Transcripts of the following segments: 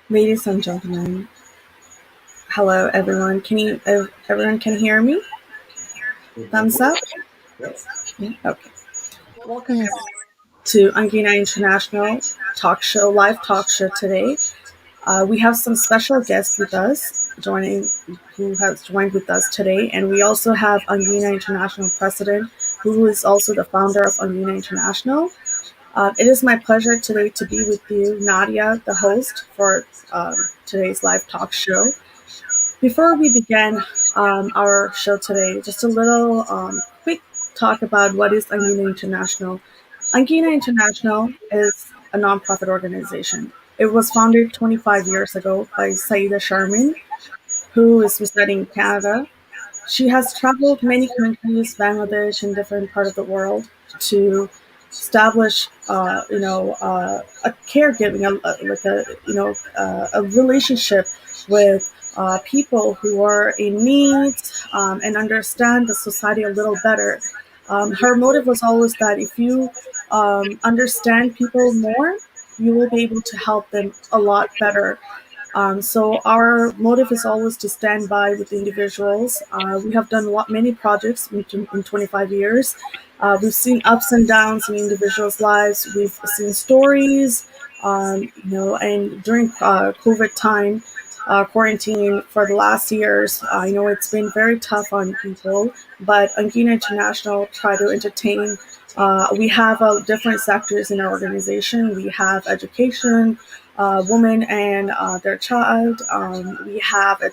Ladies and gentlemen, hello everyone. Everyone can hear me? Thumbs up? Yeah, okay. Welcome Yes. everyone to Angeena International Talk Show, live talk show today. We have some special guests with us who has joined with us today, and we also have Angeena International President, who is also the founder of Angeena International. It is my pleasure today to be with you, Nadia, the host for today's live talk show. Before we begin our show today, just a little quick talk about what is Angina International. Angina International is a nonprofit organization. It was founded 25 years ago by Saida Sharmin, who is residing in Canada. She has traveled many countries, Bangladesh, and different part of the world to establish, a caregiving, a relationship with people who are in need and understand the society a little better. Her motive was always that if you understand people more, you will be able to help them a lot better. So our motive is always to stand by with individuals. We have done many projects in 25 years. We've seen ups and downs in individuals' lives. We've seen stories, and during COVID time, quarantine for the last years, I know it's been very tough on people, but Angina International try to entertain. We have different sectors in our organization. We have education, women and their child. We have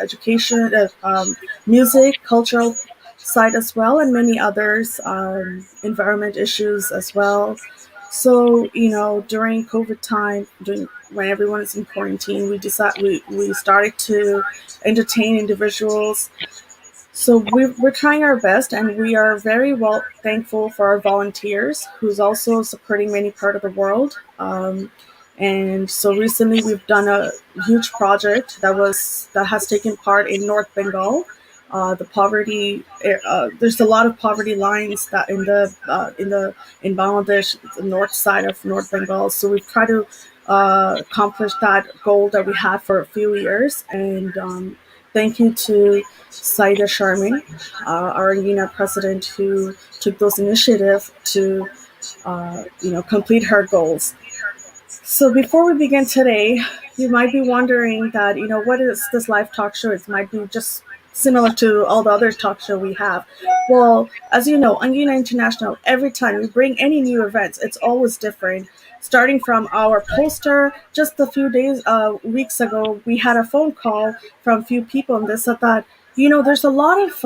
education, music, cultural side as well, and many others, environment issues as well. So during COVID time, during when everyone is in quarantine, we started to entertain individuals. So we're trying our best, and we are very well thankful for our volunteers, who's also supporting many part of the world. And so recently, we've done a huge project that has taken part in North Bengal. There's a lot of poverty lines that in Bangladesh, the north side of North Bengal. So we've tried to accomplish that goal that we had for a few years. And thank you to Saida Sharmin, our UNA president, who took those initiative to complete her goals. So before we begin today, you might be wondering that, what is this live talk show? It might be just similar to all the other talk show we have. Well, as you know, on Una International, every time we bring any new events, it's always different. Starting from our poster, just a few weeks ago, we had a phone call from a few people, and they said that, there's a lot of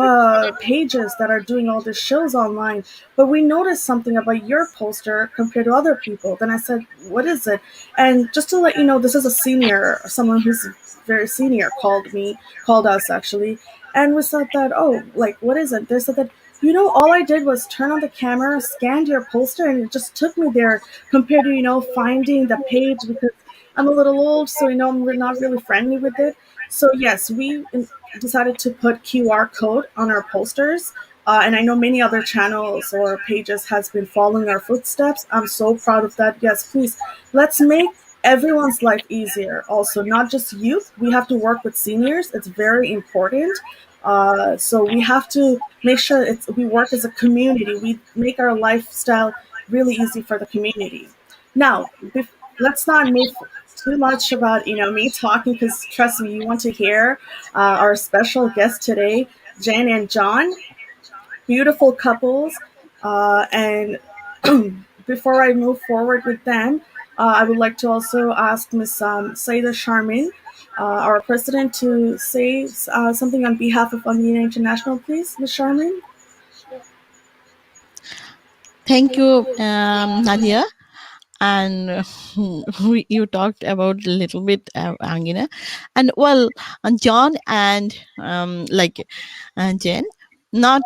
pages that are doing all these shows online, but we noticed something about your poster compared to other people. Then I said, what is it? And just to let you know, this is a senior, someone who's very senior called us actually. And we said that, oh, like, what is it? They said that, all I did was turn on the camera, scanned your poster, and it just took me there compared to, finding the page because I'm a little old, so, we're not really friendly with it. So, yes, we decided to put QR code on our posters. And I know many other channels or pages has been following our footsteps. I'm so proud of that. Yes, please, let's make everyone's life easier. Also, not just youth. We have to work with seniors. It's very important. So we have to make sure we work as a community. We make our lifestyle really easy for the community. Now, let's not move too much about me talking, because trust me, you want to hear our special guest today, Jen and John, beautiful couples. And before I move forward with them, I would like to also ask Ms. Saida Sharmin, our president, to say something on behalf of Angeena International, please, Ms. Sharmin. Thank you, Nadia. And you talked about a little bit Angina, and well, John and Jen, not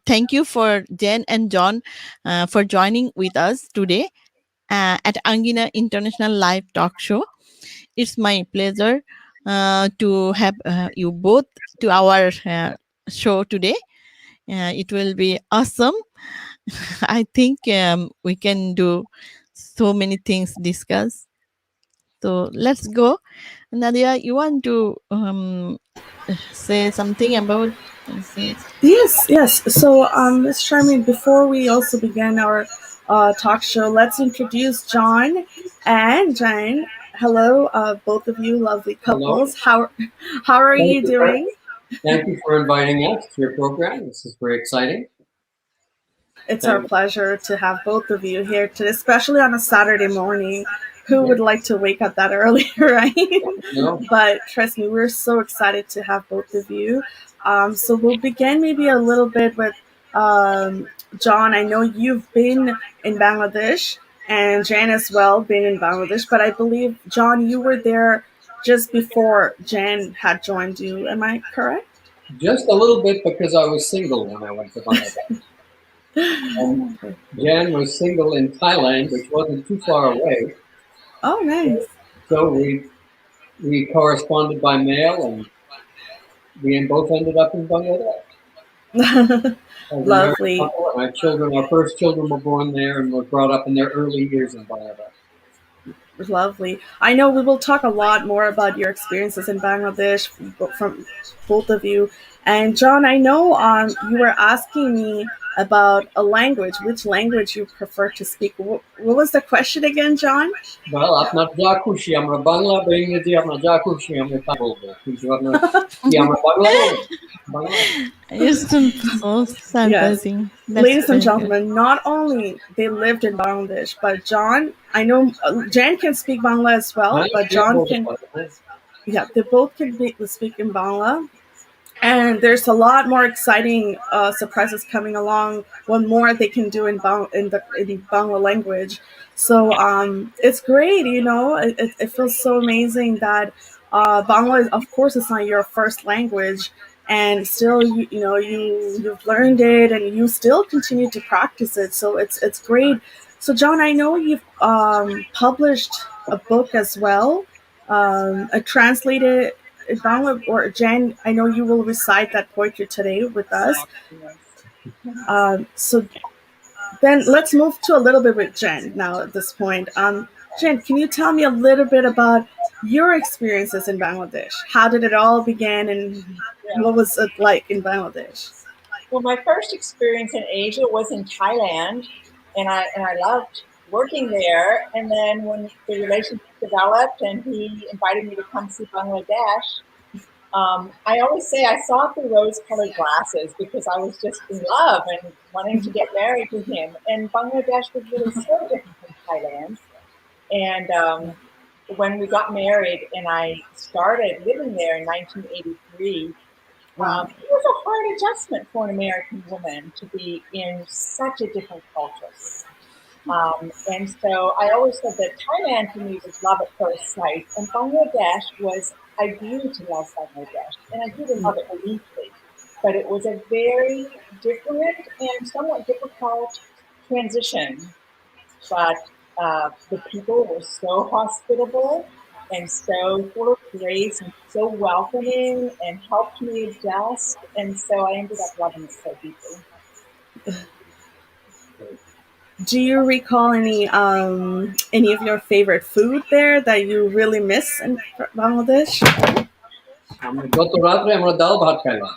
thank you for Jen and John for joining with us today at Angina International Live Talk Show. It's my pleasure to have you both to our show today. It will be awesome. I think we can do so many things discuss. So let's go. Nadia, you want to say something about say Yes, yes. So, Ms. Charmaine, before we also begin our talk show, let's introduce John and Jane. Hello, both of you, lovely Hello. couples. How are Thank you you for doing? thank you for inviting us to your program. This is very exciting. It's our Thank pleasure to have both of you here today, especially on a Saturday morning. Who you. would like to wake up that early, right? No, But trust me, we're so excited to have both of you. So we'll begin maybe a little bit with John. I know you've been in Bangladesh, and Jan as well been in Bangladesh, but I believe John, you were there just before Jan had joined you. Am I correct? just a little bit because I was single when I went to Bangladesh. And Jan was single in Thailand, which wasn't too far away. Oh, nice. So we corresponded by mail, and we both ended up in Bangladesh as a married Lovely. couple. And our first children were born there, and were brought up in their early years in Bangladesh. Lovely. I know we will talk a lot more about your experiences in Bangladesh from both of you. And John, I know you were asking me about a language, which language you prefer to speak. What was the question again, John? Well, আপনার যা খুশি আমরা বাংলা বা ইংরেজি আমরা যা খুশি আমরা তা বলবো কিন্তু আপনার কি আমরা বাংলা বলবো Bangla you're so Yes. surprising. That's Ladies and very good. gentlemen, not only they lived in Bangladesh, but John, I know Jan can speak Bangla as well, হ্যাঁ but সেও John বলতে can, পারে হ্যাঁ yeah, they both can speak in Bangla. And there's a lot more exciting surprises coming along. One more they can do in Bangla language. So it's great, you know. It feels so amazing that Bangla, of course, it's not your first language, and still you know you've learned it and you still continue to practice it. So it's great. So John, I know you've published a book as well, a translated Bangla or Jen, I know you will recite that poetry today with us. So then let's move to a little bit with Jen now at this point. Jen, can you tell me a little bit about your experiences in Bangladesh? How did it all begin and Yeah. what was it like in Bangladesh? Well, my first experience in Asia was in Thailand, and I loved working there. And then when the relationship developed, and he invited me to come see Bangladesh, I always say I saw through rose-colored glasses because I was just in love and wanting to get married to him. And Bangladesh was really so different from Thailand. And when we got married, and I started living there in 1983. Wow. It was a hard adjustment for an American woman to be in such a different culture. And so I always said that Thailand for me was love at first sight, and Bangladesh was, I grew to love Bangladesh, and I grew to love it deeply. But it was a very different and somewhat difficult transition. But the people were so hospitable and so full of grace and so welcoming and helped me adjust. And so I ended up loving it so deeply. Do you recall any of your favorite food there that you really miss in Bangladesh? আমরা গত রাত্রে আমরা ডাল ভাত খাইলাম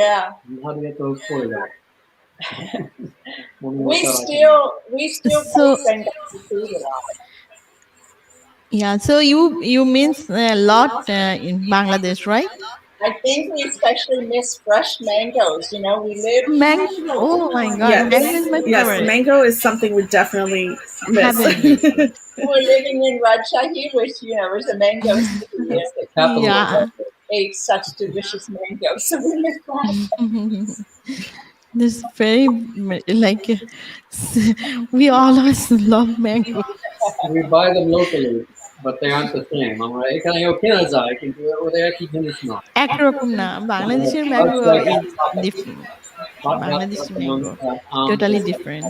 Yeah. ভাবিয়ে তো পড়ে গেল মনে We হতো still So taste Bengali food a lot. yeah, so you means a lot in Bangladesh, right? I think we especially miss fresh mangoes. You know, we live Oh my God, mango is Yes, my yes, favorite. mango is something we definitely miss. Heavenly. we're living in Rajshahi, which was a mango city. that's the And capital of Yeah. ate such delicious mangoes, so we miss that. This very like we always love mango. we buy them locally but they aren't the same আমরা এখানেও কেনা যায় কিন্তু ওদের একই জিনিস নয় একরকম না বাংলাদেশের mango Much like is different. hot Bangladeshi mango um, totally different.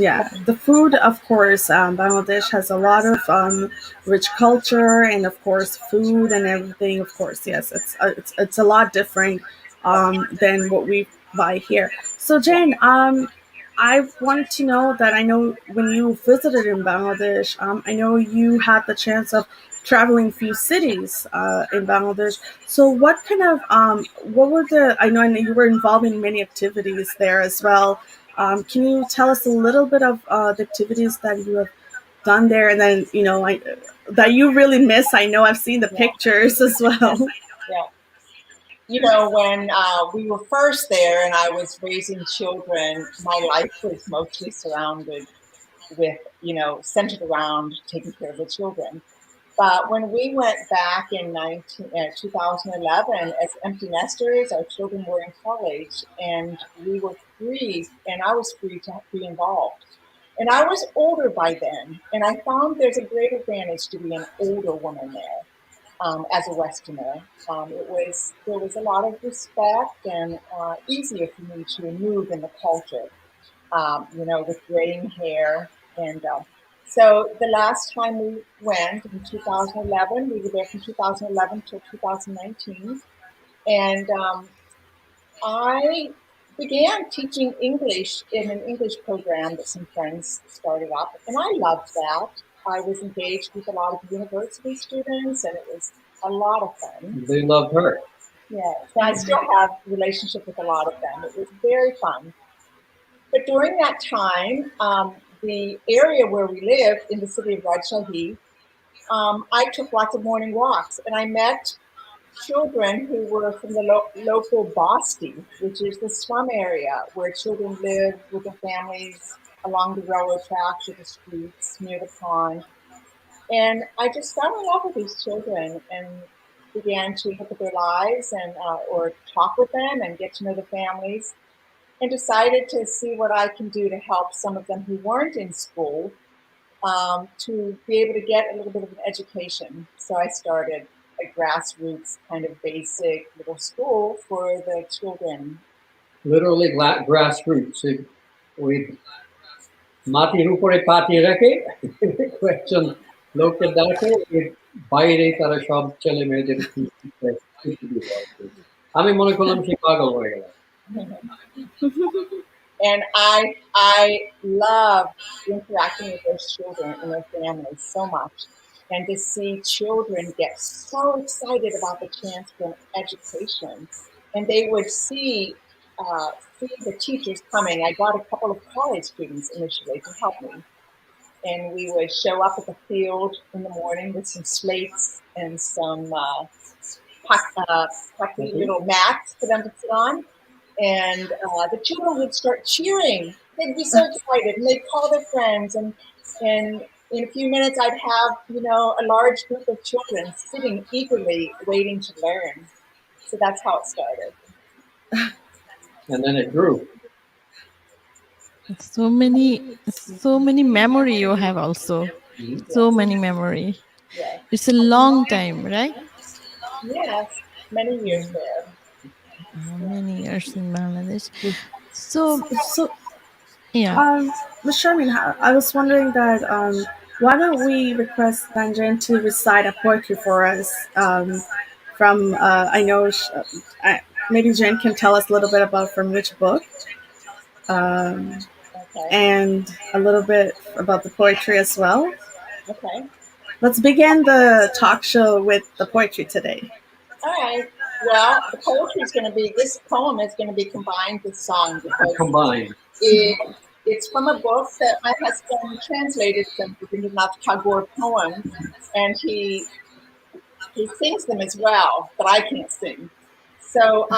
Yeah, the food, of course, Bangladesh has a lot of rich culture, and of course, food and everything. Of course, yes, it's a lot different than what we buy here. So, Jane, I wanted to know that I know when you visited in Bangladesh, I know you had the chance of traveling few cities in Bangladesh. So what were I know you were involved in many activities there as well. Can you tell us a little bit of the activities that you have done there, and then that you really miss? I know I've seen the Yeah, pictures as well. yeah. You know, when we were first there and I was raising children, my life was mostly surrounded with, centered around taking care of the children. But when we went back in 2011 as empty nesters, our children were in college and we were free, and I was free to be involved. And I was older by then, and I found there's a great advantage to be an older woman there as a Westerner. There was a lot of respect and easier for me to move in the culture, with graying hair. And so the last time we went in 2011, we were there from 2011 till 2019. And I began teaching English in an English program that some friends started up. And I loved that. I was engaged with a lot of university students, and it was a lot of fun. They loved her. Yes, and I still have relationship with a lot of them. It was very fun. But during that time, the area where we lived in the city of Rajshahi, I took lots of morning walks, and I met children who were from the local Basti, which is the slum area where children live with their families along the railroad tracks or the streets near the pond. And I just fell in love with these children and began to look at their lives and or talk with them and get to know the families, and decided to see what I can do to help some of them who weren't in school to be able to get a little bit of an education. So I started a grassroots kind of basic little school for the children. Literally grassroots. We মাটির উপরে পাটি রেখে কয়েকজন লোককে ডাকে বাইরে তারা সব ছেলে মেয়েদের আমি মনে করলাম সে পাগল হয়ে গেল। And I love interacting with those children and their families so much. And to see children get so excited about the chance for an education. And they would see the teachers coming. I got a couple of college students initially to help me. And we would show up at the field in the morning with some slates and some puffy little mats for them to sit on. And the children would start cheering. They'd be so excited, and they'd call their friends. And in a few minutes, I'd have a large group of children sitting eagerly, waiting to learn. So that's how it started. And then it grew. So many memory you have also. So many memory. Yes. It's a long time, right? Yes, many years there. Many years in Bangladesh. So So, yeah. Ms. Sharmin, I was wondering that why don't we request Nanjan to recite a poetry for us from, I know, maybe Jen can tell us a little bit about from which book, um, Okay. and a little bit about the poetry as well. Okay. Let's begin the talk show with the poetry today. All right. Well, the poetry is going to be, this poem is going to be combined with song because Combined. it's from a book that my husband translated some Rabindranath Tagore poems, and he sings them as well, but I can't sing. So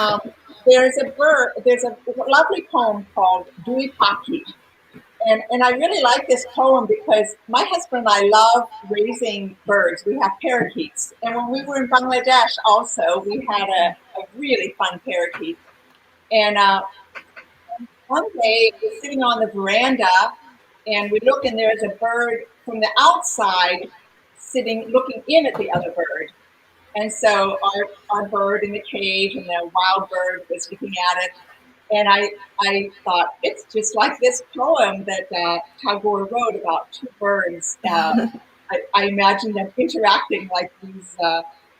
there's a lovely poem called Dui Paki. And I really like this poem because my husband and I love raising birds. We have parakeets. And when we were in Bangladesh also, we had a really fun parakeet. And one day we're sitting on the veranda and we look and there's a bird from the outside looking in at the other bird. And so our bird in the cage and the wild bird was looking at it. And I thought, it's just like this poem that Tagore wrote about two birds. I imagine them interacting like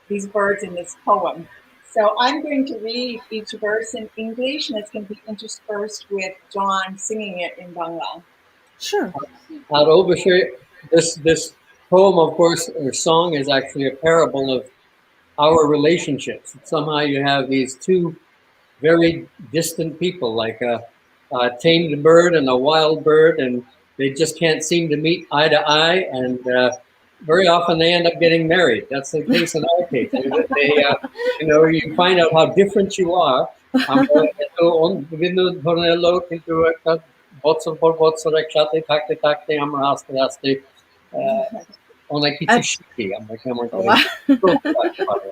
these birds in this poem. So I'm going to read each verse in English, and it's going to be interspersed with John singing it in Bangla. Sure. This poem, of course, or song, is actually a parable of our relationships. Somehow you have these two very distant people, like a tamed bird and a wild bird, and they just can't seem to meet eye to eye. And very often they end up getting married. That's the case in our case. You find out how different you are. কিন্তু একটা বছর পর বছর একসাথে থাকতে থাকতে আমরা আস্তে আস্তে অনেক কিছু শিখি আমরা কেমন করে Wow. চলতে পারবো।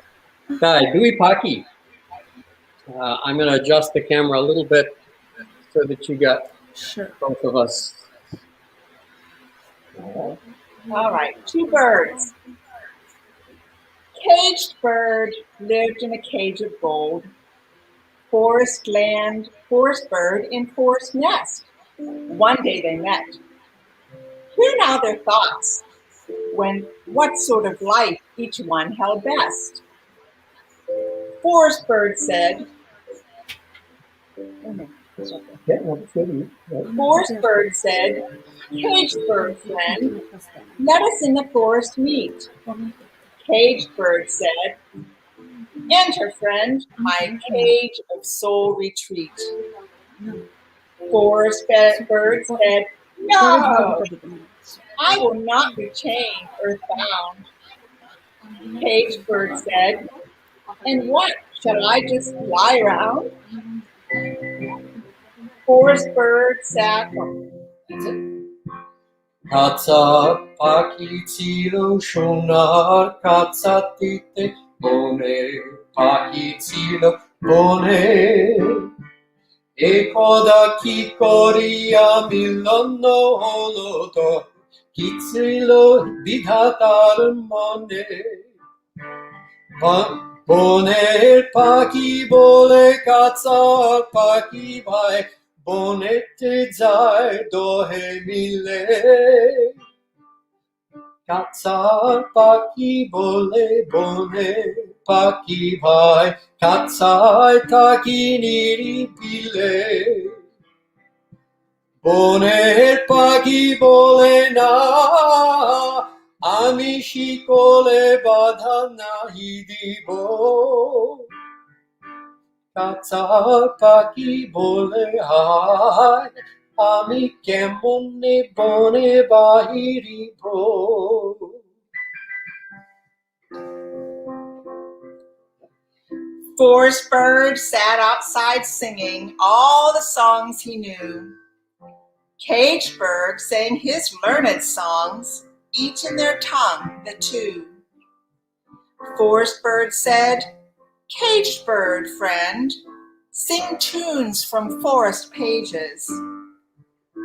তাই দুই পাখি I'm going to adjust the camera a little bit so that you got Sure. both of us. All right, two birds. Caged bird lived in a cage of gold. Forest land, forest bird in forest nest. One day they met. Hear now their thoughts when what sort of life each one held best. Forest bird said, Forest bird said, Caged bird friend, let us in the forest meet. Caged bird said, Enter friend, my cage of soul retreat. Forest bird said, No, I will not be chained earthbound. Caged bird said, And what, shall I just fly around? Forest bird sat. কাঁচা পাখি ছিল সোনার কাছাতিতে বনে পাখি ছিল বনে একদা কি করিয়া মিলন হলো তো কি ছিল বিধাতার মনে বনের পাখি বলে কাঁচার পাখি ভাই বনেতে যায় দোহে মিলে কাঁচার পাখি বলে বনে পাখি ভাই কাঁচায় থাকি নিরিবিলে বনের পাখি বলে না আমি শিকলে বাধা নাহি দিব কাঁচার পাখি বলে হায় আমি কেমনে বনে বাহিরিব Forest bird sat outside singing all the songs he knew. Caged bird sang his learned songs, each in their tongue, the two. Forest bird said, Caged bird friend, sing tunes from forest pages.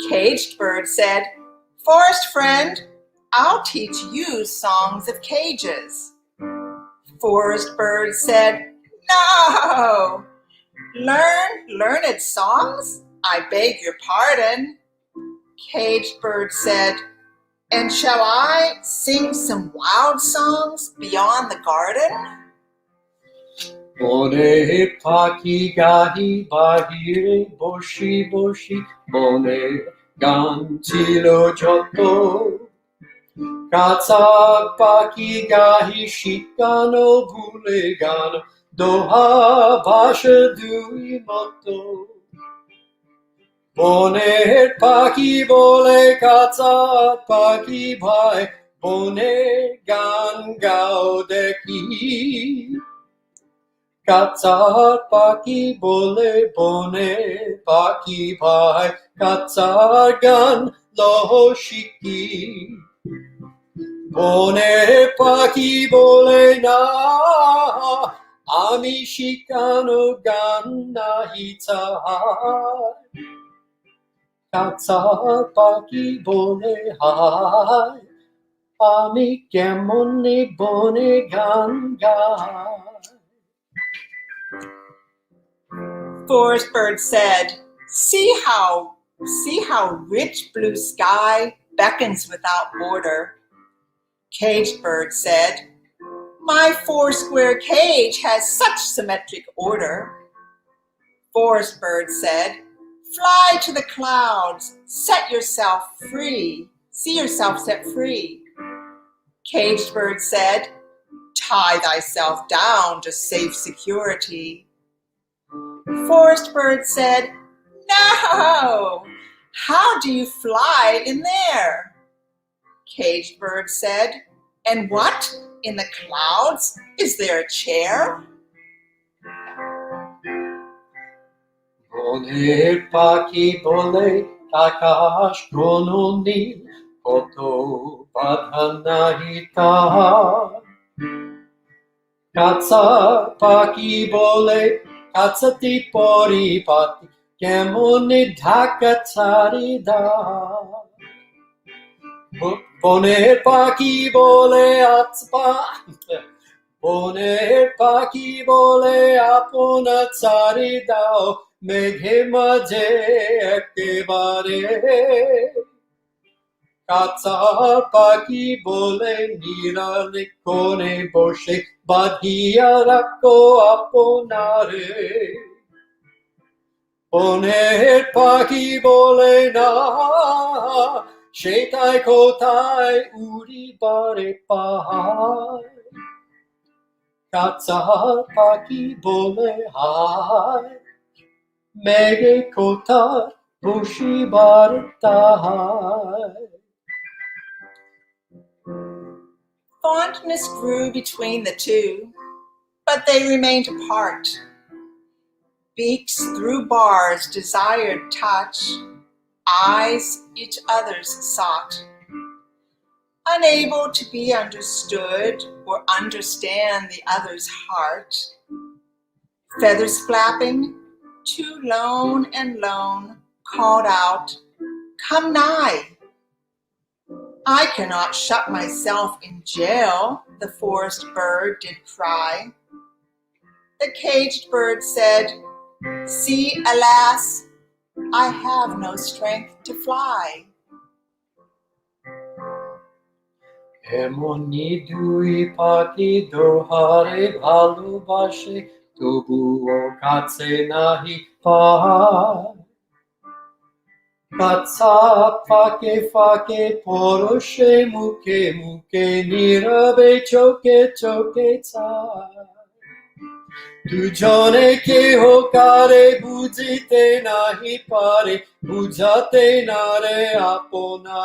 Caged bird said, Forest friend, I'll teach you songs of cages. Forest bird said, No! Learned songs? I beg your pardon. Caged bird said, And shall I sing some wild songs beyond the garden? বনের পাখি গাহি বাহিরে বসি বসি বনের গান ছিল যত কাঁচা পাখি গাহি শিকানো ভুলে গান দোহা ভাষা দুই মতো বনের পাখি বলে কাঁচা পাখি ভাই বনে গান গাও দেখি কাঁচার পাখি বলে বনে পাখি ভাই কাঁচার গান লহ শিখি বনের পাখি বলে না আমি শিখানো গান নাহি চাই কাঁচার পাখি বলে হায় আমি কেমনে বনে গান গাই Forest bird said, See how rich blue sky beckons without border. Caged bird said, My four-square cage has such symmetric order, Forest Bird said. Fly to the clouds, set yourself free, see yourself set free. Caged Bird said, tie thyself down to safe security. Forest Bird said, no, how do you fly in there? Caged Bird said, and what, in the clouds, is there a chair? বনের পাখি বলে আকাশ কোনো নীল কত বাধা নাহি তাহার কাঁচা পাখি বলে কাছাতি পরিপাতি কেমনে ঢাকা ছাড়িদার বনের পাখি বলে বনের পাখি বলে আপনা ছাড়ি দাও মেঘে মাঝে একেবারে কাঁচা পাখি বলে নিরালে কোণে বসে বাঁধিয়া রাখো আপনারে বনের পাখি বলে না সেটাই কোথায় উড়িবারে পাহাড় কাঁচা পাখি বলে হায় মেঘে কোথায় বসিবার তাহায় Fondness grew between the two, but they remained apart. Beaks through bars desired touch, eyes each other's sought. Unable to be understood or understand the other's heart, feathers flapping, too lone and lone, called out, come nigh. I cannot shut myself in jail, the forest bird did cry. The caged bird said, see, alas, I have no strength to fly. এমনি দুই পাখি দোহারে ভালোবাসে তবুও কাছে নাহি পায় কাঁচা ফাঁকে ফাঁকে পরশে মুখে মুখে নীরবে চোখে চোখে চায় দুজনে কেহ কারে বুঝিতে নাহি পারে বুঝাতে না রে আপনা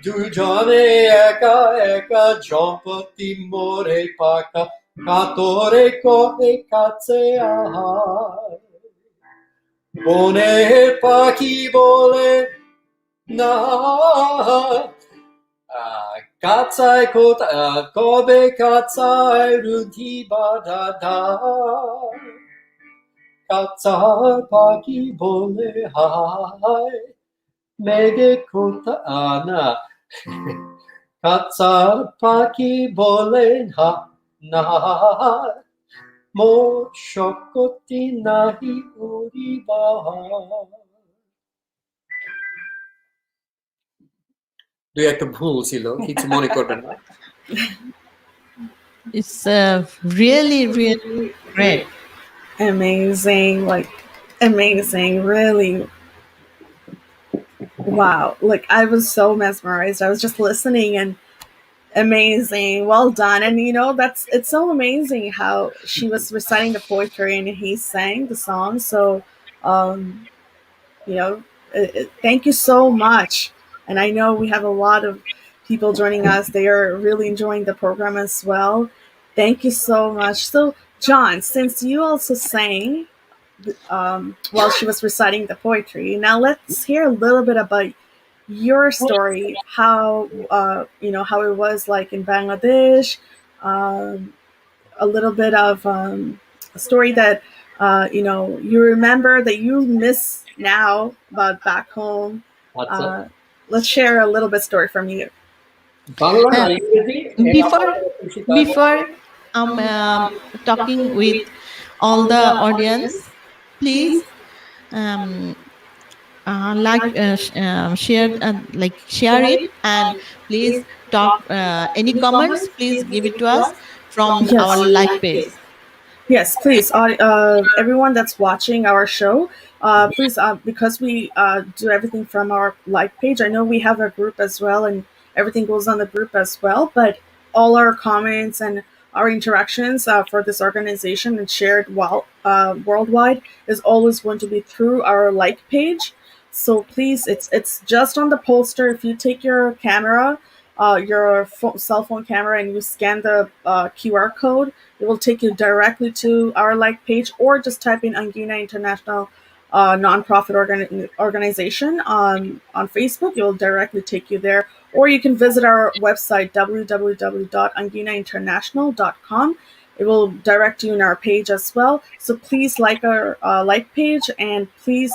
দুজনে একা একা জপতি মোরে পাকা কাতরে কহে কাছে আহার বনের পাখি বলে না কাঁচায় কবে কাঁচায় রুধি বাধা ধার কাঁচা পাখি বলে হায় মেঘে কোথায় না কাঁচার পাখি বলে না মোর শক্তি নাহি উড়িবার দুই একটা ভুল ছিল কিছু মনে করবেন না It's really, really great. Amazing, like amazing, really. Wow, like I was so mesmerized. I was just listening and amazing, well done. And it's so amazing how she was reciting the poetry and he sang the song. So um you know thank you so much. And I know we have a lot of people joining us. They are really enjoying the program as well. Thank you so much. So John, since you also sang while she was reciting the poetry, now let's hear a little bit about your story, how how it was like in Bangladesh, um, a little bit of a story that you remember that you miss now about back home. আচ্ছা Let's share a little bit story from you. Bangla না Uh, ইংরেজি before before talking with all the audience, please um, share, share it, and please talk. Any comments, please give it to us from our Yes. live page. Yes, please. Everyone that's watching our show, please, because we do everything from our like page. I know we have a group as well, and everything goes on the group as well. But all our comments and our interactions for this organization and shared worldwide is always going to be through our like page. So please, it's just on the poster. If you take your camera, cell phone camera, and you scan the QR code, it will take you directly to our like page, or just type in Angeena International nonprofit organization on Facebook. It will directly take you there. Or you can visit our website, www.angeenainternational.com. It will direct you in our page as well. So please like our like page, and please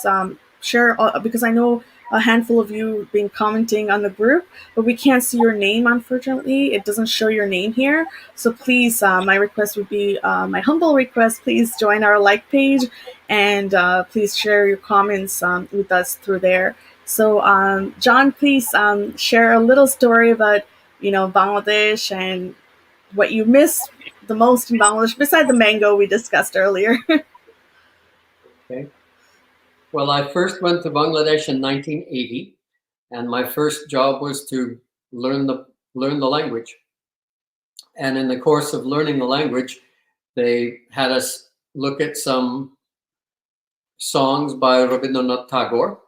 share, because I know a handful of you been commenting on the group, but we can't see your name, unfortunately. It doesn't show your name here. So please, my request would be, my humble request, please join our like page, and please share your comments with us through there. So, John, please share a little story about, Bangladesh, and what you miss the most in Bangladesh, beside the mango we discussed earlier. Okay. Well, I first went to Bangladesh in 1980, and my first job was to learn the learn the language. And in the course of learning the language, they had us look at some songs by Rabindranath Tagore.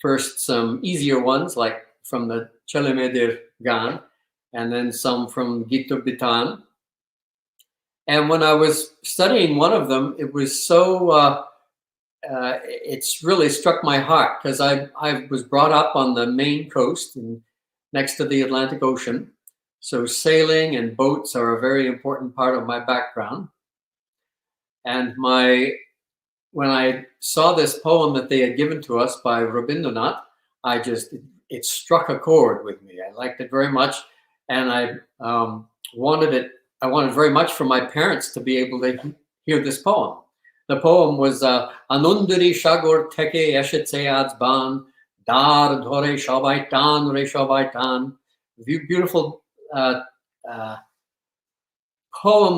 First, some easier ones, like from the Chelemedir Gan, and then some from Gita Bitan. And when I was studying one of them, it was so it's really struck my heart, because I was brought up on the Maine coast and next to the Atlantic Ocean. So sailing and boats are a very important part of my background. And when I saw this poem that they had given to us by Rabindranath, it struck a chord with me. I liked it very much, and wanted it. I wanted very much for my parents to be able to hear this poem. The poem was Anundari Shagor Teke Eshetse Adsban Dar Dhore Shabaitan Re Shabaitan. Beautiful uh, poem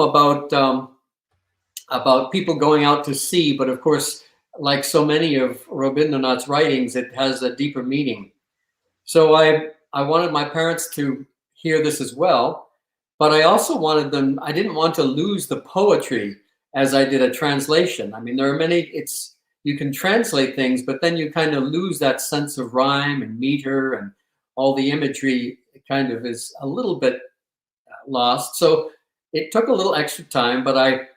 about people going out to sea, but of course, like so many of Rabindranath's writings, it has a deeper meaning. So I wanted my parents to hear this as well, but I also wanted them, I didn't want to lose the poetry as I did a translation. I mean, there are many, you can translate things, but then you kind of lose that sense of rhyme and meter, and all the imagery kind of is a little bit lost. So it took a little extra time, but I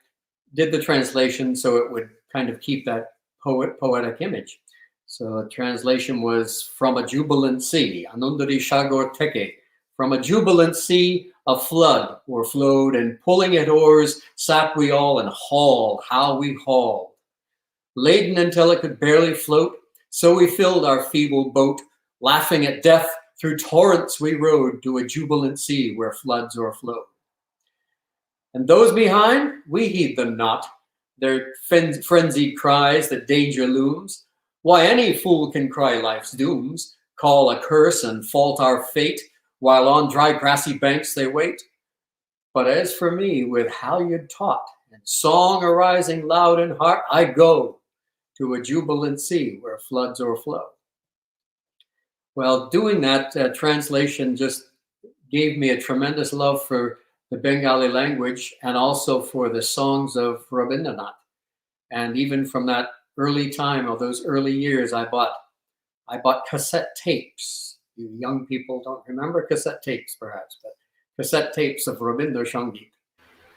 did the translation so it would kind of keep that poetic image. So the translation was from a jubilant sea, Anundari Shagor Teke, from a jubilant sea, a flood o'erflowed, and pulling at oars sat we all, and hauled, how we hauled. Laden until it could barely float, so we filled our feeble boat, laughing at death, through torrents we rode to a jubilant sea where floods o'erflowed. And those behind, we heed them not, their frenzied cries that danger looms. Why, any fool can cry life's dooms, call a curse and fault our fate, while on dry grassy banks they wait. But as for me, with Halyard taut, and song arising loud in heart, I go to a jubilant sea where floods o'erflow. Well, doing that translation just gave me a tremendous love for the Bengali language, and also for the songs of Rabindranath. And even from that early time, of those early years, I bought cassette tapes. You young people don't remember cassette tapes, perhaps, but cassette tapes of Rabindra Sangeet,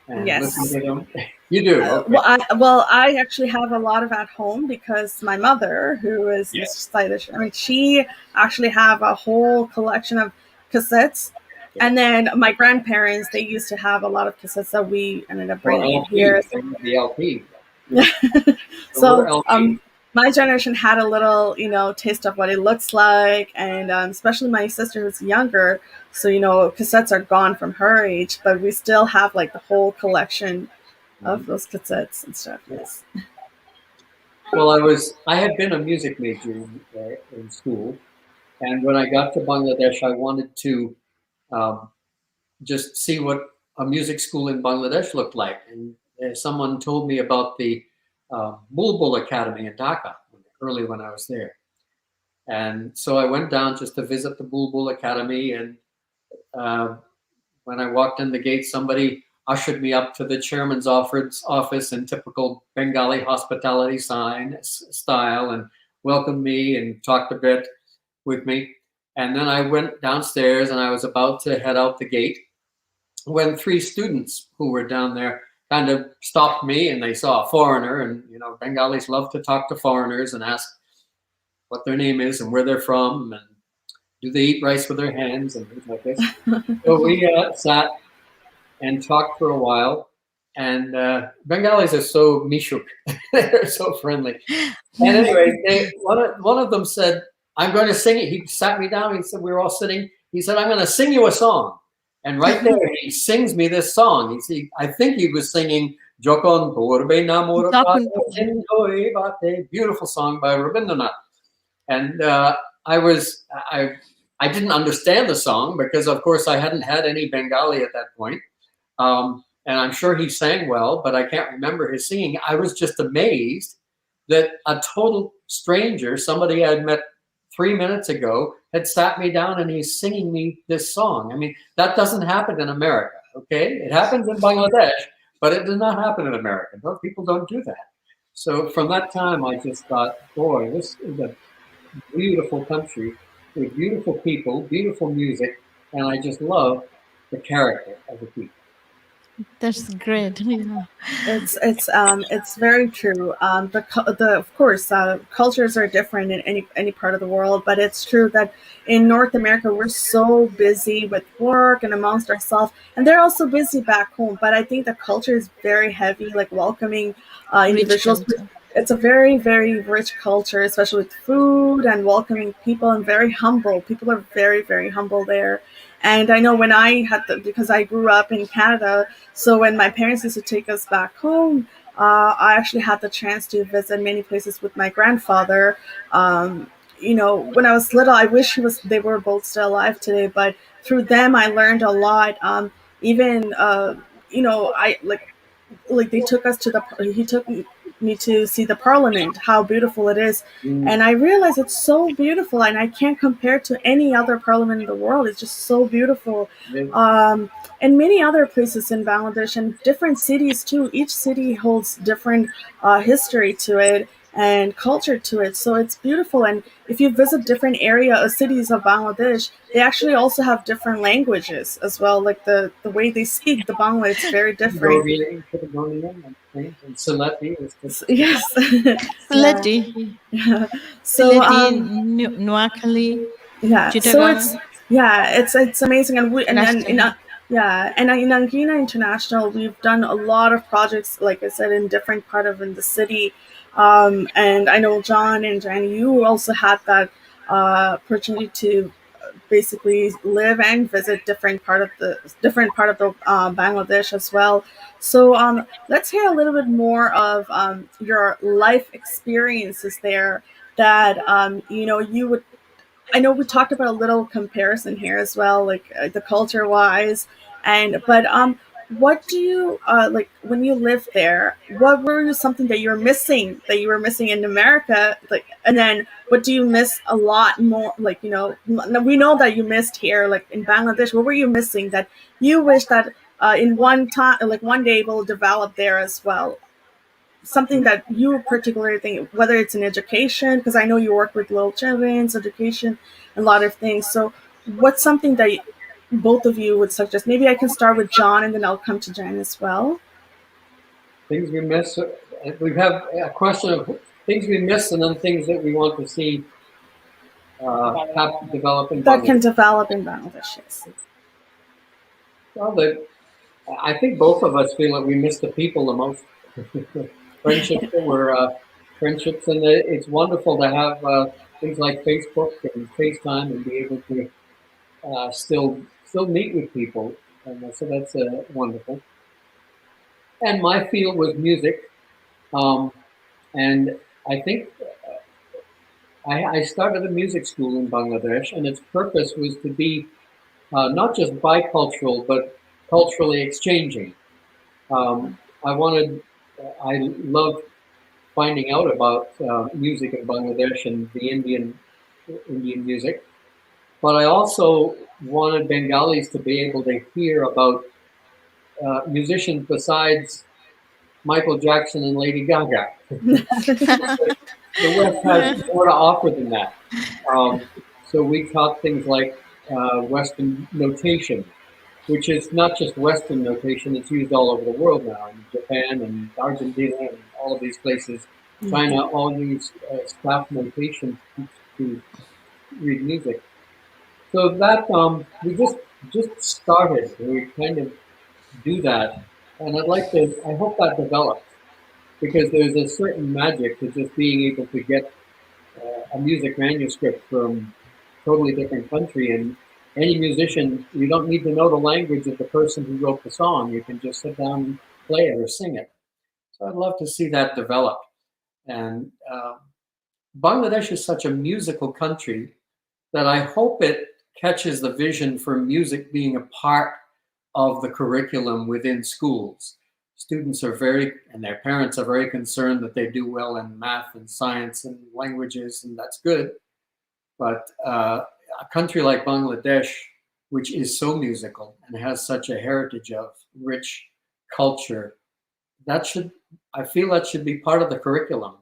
and listen Yes. to them. You do, okay? I actually have a lot of at home, because my mother, who is Yeah. Mr. Stylish, I mean, she actually have a whole collection of cassettes. Yeah. And then my grandparents, they used to have a lot of cassettes that we ended up Or bringing in LP, here. the LP. Or So LP. my generation had a little, taste of what it looks like, and especially my sister who's younger. So cassettes are gone from her age, but we still have like the whole collection of those cassettes and stuff. Yes. Well, I had been a music major in school, and when I got to Bangladesh, I wanted to um, just see what a music school in Bangladesh looked like. And someone told me about the Bulbul Academy in Dhaka early when I was there. And so I went down just to visit the Bulbul Academy. And uh, when I walked in the gate, somebody ushered me up to the chairman's office in typical Bengali hospitality style and welcomed me and talked a bit with me. And then I went downstairs and I was about to head out the gate when three students who were down there kind of stopped me and they saw a foreigner. And, you know, Bengalis love to talk to foreigners and ask what their name is and where they're from and do they eat rice with their hands and things like this. So we sat and talked for a while. And Bengalis are so mishuk, they're so friendly. And anyway, one of them said, "I'm going to sing it." He sat me down. He said, we were all sitting. He said, "I'm going to sing you a song." And right there, he sings me this song. I think he was singing "Jokon Purbe Namora Bate," beautiful song by Rabindranath. And I didn't understand the song because, of course, I hadn't had any Bengali at that point. And I'm sure he sang well, but I can't remember his singing. I was just amazed that a total stranger, somebody I'd met 3 minutes ago, had sat me down and he's singing me this song. I mean, that doesn't happen in America, okay? It happens in Bangladesh, but it does not happen in America. Those people don't do that. So from that time, I just thought, boy, this is a beautiful country with beautiful people, beautiful music, and I just love the character of the people. That's great. Yeah. It's very true. The of course cultures are different in any part of the world, but it's true that in North America we're so busy with work and amongst ourselves, and they're also busy back home. But I think the culture is very heavy, like welcoming Rich individuals. culture. It's a very very rich culture, especially with food and welcoming people, and very humble. People are very very humble there. And I know when I had because I grew up in Canada, so when my parents used to take us back home, I actually had the chance to visit many places with my grandfather. When I was little, I wish they were both still alive today, but through them, I learned a lot. Even I like they took us to the he took me to see the parliament, how beautiful it is. Mm. And I realized it's so beautiful and I can't compare it to any other parliament in the world. It's just so beautiful. And many other places in Bangladesh and different cities too. Each city holds different history to it and culture to it, so it's beautiful. And if you visit different cities of Bangladesh, they actually also have different languages as well, like the way they speak the Bangla, it's very different. And Salati is Yes. Yeah. Sileti, Yeah. So Sileti, Noakhali, yeah, so Chittagong, it's amazing. And we and in Rajshahi. yeah, and in Angeena International we've done a lot of projects, like I said, in different part of in the city. And I know John and Jani, you also had that opportunity to basically live and visit different part of the Bangladesh as well. So let's hear a little bit more of your life experiences there that you would. I know we talked about a little comparison here as well, like the culture wise, but what do you like when you lived there? What were you something that you were missing in America, like, and then what do you miss a lot more? Like we know that you missed here, like in Bangladesh. What were you missing that you wish that in one time, like one day, will develop there as well? Something that you particularly think, whether it's in education, because I know you work with little children's education, a lot of things. So, what's something that both of you would suggest? Maybe I can start with John, and then I'll come to Jen as well. things we miss. We have a question of things we miss and then things that we want to see have to develop in That can Bangladesh. develop in Bangladesh. Yes. Well, I think both of us feel that we miss the people the most. Friendships that were friendships, and it's wonderful to have things like Facebook and FaceTime and be able to still meet with people, and so that's wonderful. And my field was music, um, and I think I started a music school in Bangladesh, and its purpose was to be not just bicultural, but culturally exchanging. Um, I wanted, I love finding out about music in Bangladesh and the Indian music, but I also wanted Bengalis to be able to hear about musicians besides Michael Jackson and Lady Gaga. The West has Yeah. more to offer than that. So we taught things like Western notation, which is not just Western notation, it's used all over the world now, in Japan and Argentina and all of these places. China all use staff notation to read music. So that we just started. We kind of do that, and I'd like to. I hope that develops because there's a certain magic to just being able to get a music manuscript from totally different country, and any musician, you don't need to know the language of the person who wrote the song. You can just sit down and play it or sing it. So I'd love to see that develop. And Bangladesh is such a musical country that I hope it catches the vision for music being a part of the curriculum within schools. Students are very, and their parents are very concerned that they do well in math and science and languages, and that's good. But a country like Bangladesh, which is so musical and has such a heritage of rich culture, that should, I feel that should be part of the curriculum,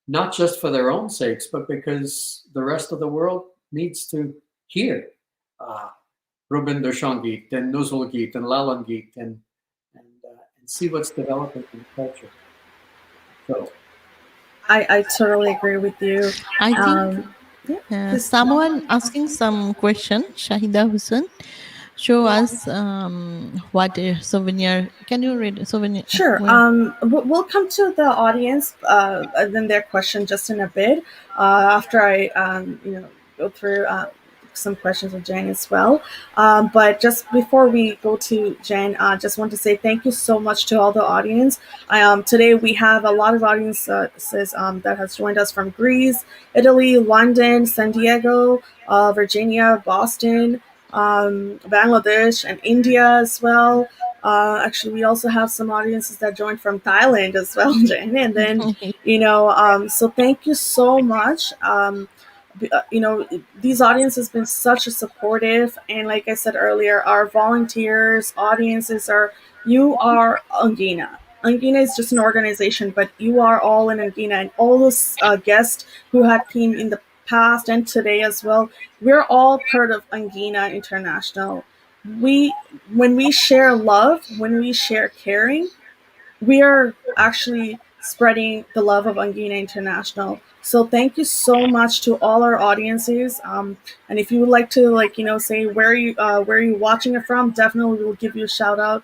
not just for their own sakes, but because the rest of the world needs to hear uh, Rubinder Shangeet and Nuzul Geet and Lalan Geet and see what's developing in the culture. So I totally agree with you. I think Yeah, please. someone asking some question, Shahida Hussein, show us what a souvenir. Can you read souvenir? Sure. Where? We'll come to the audience and then their question just in a bit. After I, go through some questions with Jen as well. But just before we go to Jen, I just want to say thank you so much to all the audience. Today we have a lot of audiences that has joined us from Greece, Italy, London, San Diego, Virginia, Boston, Bangladesh, and India as well. Actually, we also have some audiences that joined from Thailand as well, Jen. And then, so thank you so much. These audiences has been such a supportive, and like I said earlier, our volunteers, audiences are, you are Angina. Angina is just an organization, but you are all in Angina, and all those guests who had came in the past and today as well. We're all part of Angina International. We When we share love, when we share caring, we are actually spreading the love of Angina International. So thank you so much to all our audiences. And if you would like to, say where you watching it from, definitely we'll give you a shout out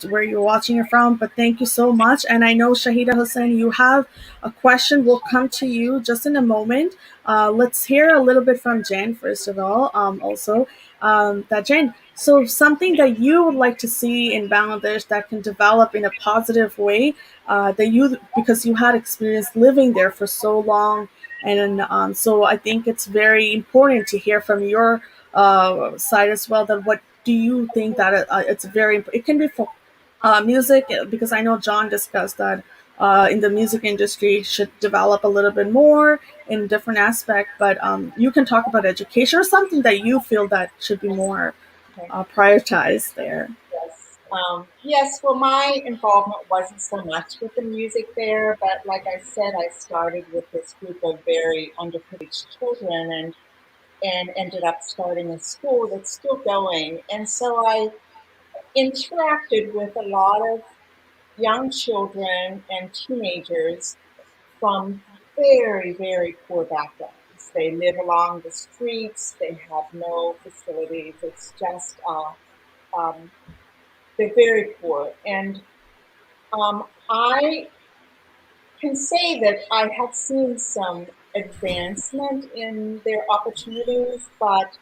to where you're watching it from. But thank you so much. And I know Shahida Hussein, you have a question. We'll come to you just in a moment. Let's hear a little bit from Jen first of all. That Jen, so something that you would like to see in Bangladesh that can develop in a positive way, that you, because you had experience living there for so long, and so I think it's very important to hear from your side as well. That what do you think that it's very it can be for music, because I know John discussed that in the music industry should develop a little bit more in different aspect, but you can talk about education or something that you feel that should be more Okay. prioritized there. Yes. Yes. Well, my involvement wasn't so much with the music there, but like I said, I started with this group of very underprivileged children, and ended up starting a school that's still going. And so I interacted with a lot of young children and teenagers from very, very poor backgrounds. They live along the streets. They have no facilities. It's just um, they're very poor. And I can say that I have seen some advancement in their opportunities, but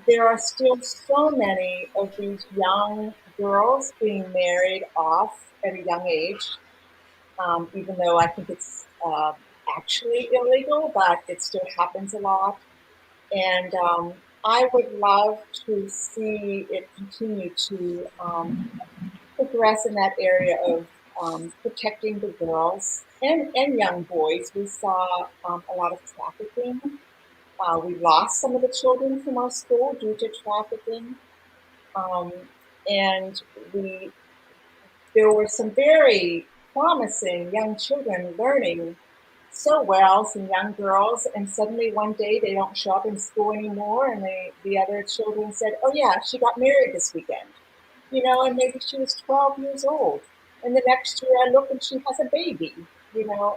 there are still so many of these young girls being married off at a young age, even though I think it's actually illegal, but it still happens a lot. And I would love to see it continue to progress in that area of protecting the girls and young boys. We saw a lot of trafficking. We lost some of the children from our school due to trafficking. Um, and we there were some very promising young children learning so well, some young girls, and suddenly one day they don't show up in school anymore, and the other children said, "Oh yeah, she got married this weekend," and maybe she was 12 years old, and the next year I look and she has a baby,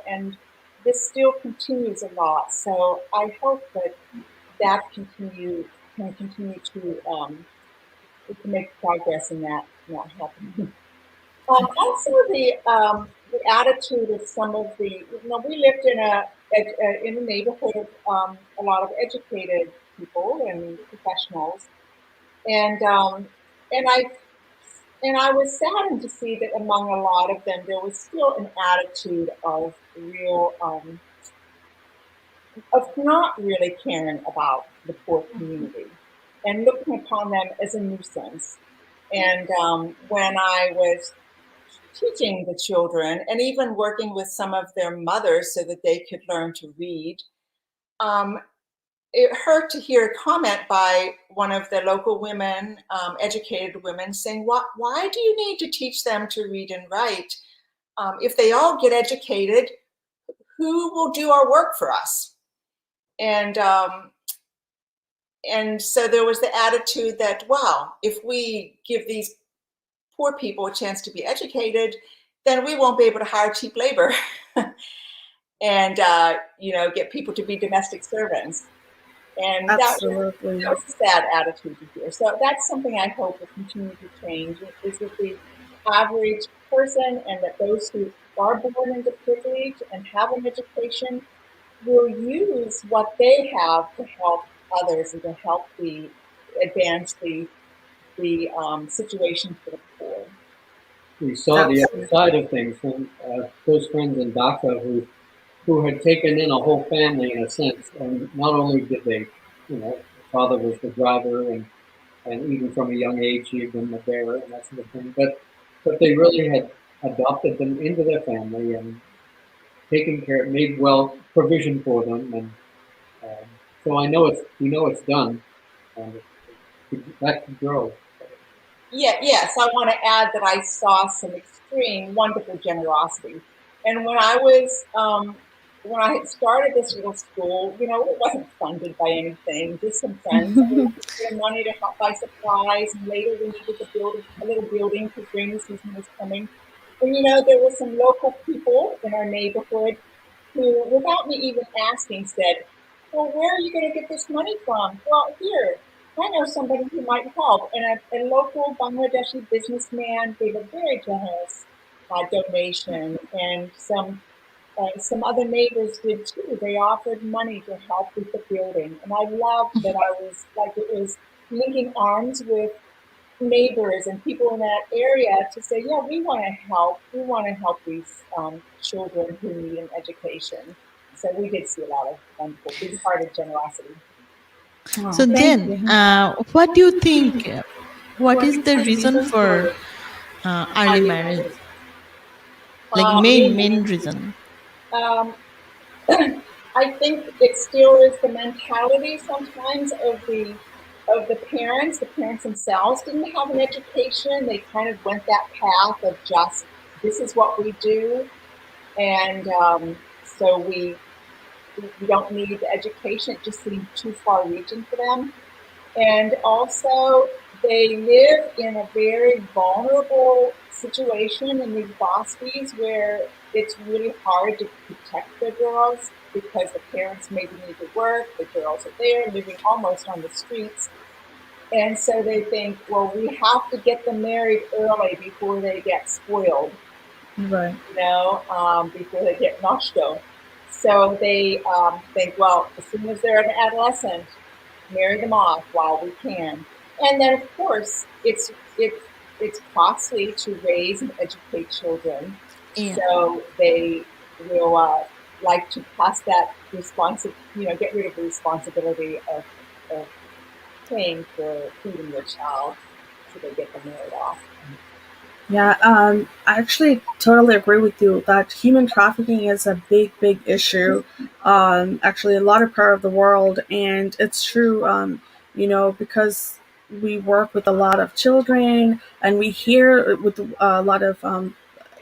and this still continues a lot. So I hope that that can continue to we can make progress in that not happening. Also, the attitude of some of we lived in a neighborhood of a lot of educated people and professionals, and and I and I was saddened to see that among a lot of them there was still an attitude of real of not really caring about the poor community and looking upon them as a nuisance. And when I was teaching the children and even working with some of their mothers so that they could learn to read. Um, it hurt to hear a comment by one of the local women, educated women, saying, why do you need to teach them to read and write? If they all get educated, who will do our work for us? And so there was the attitude that, wow, if we give these poor people a chance to be educated, then we won't be able to hire cheap labor and get people to be domestic servants. And Absolutely. that was a sad attitude to hear. So that's something I hope will continue to change, is that the average person and that those who are born into privilege and have an education will use what they have to help others and to help advance the situation for the poor. We saw the other Absolutely. side of things when close friends in Dhaka who had taken in a whole family in a sense, and not only did they, the father was the driver, and even from a young age he had been the bearer and that sort of thing, but they really had adopted them into their family and taken care, made well provision for them, and so we know it's done, and that could grow. Yes, I want to add that I saw some extreme, wonderful generosity. And when I had started this little school, it wasn't funded by anything, just some friends put in money to help buy supplies. And later we needed to build a little building because rainy season was coming. And there were some local people in our neighborhood who, without me even asking, said, "Well, where are you going to get this money from?" "Well, here, I know somebody who might help." And a local Bangladeshi businessman gave a very generous donation, and some other neighbors did too. They offered money to help with the building, and I loved that I was like it was linking arms with neighbors and people in that area to say, yeah, we want to help. We want to help these children who need an education. So we did see a lot of wonderful, big-hearted generosity. Oh, So thank then, you. what do you think? What is the reason for early marriage? Like main reason. Um, I think it still is the mentality sometimes of the parents. The parents themselves didn't have an education. They kind of went that path of just, this is what we do, and so we don't need the education. It just seemed too far reaching for them. And also, they live in a very vulnerable situation in these bosties where it's really hard to protect the girls because the parents maybe need to work, the girls are there living almost on the streets. And so they think, well, we have to get them married early before they get spoiled, Right. before they get noshto. So they think, well, as soon as they're an adolescent, marry them off while we can. And then, of course, it's costly to raise and educate children. Yeah. So they will. like to pass that get rid of the responsibility of paying for feeding your child so they get them married off. Yeah, I actually totally agree with you that human trafficking is a big, big issue. Actually, a lot of part of the world, and it's true. Because we work with a lot of children, and we hear with a lot of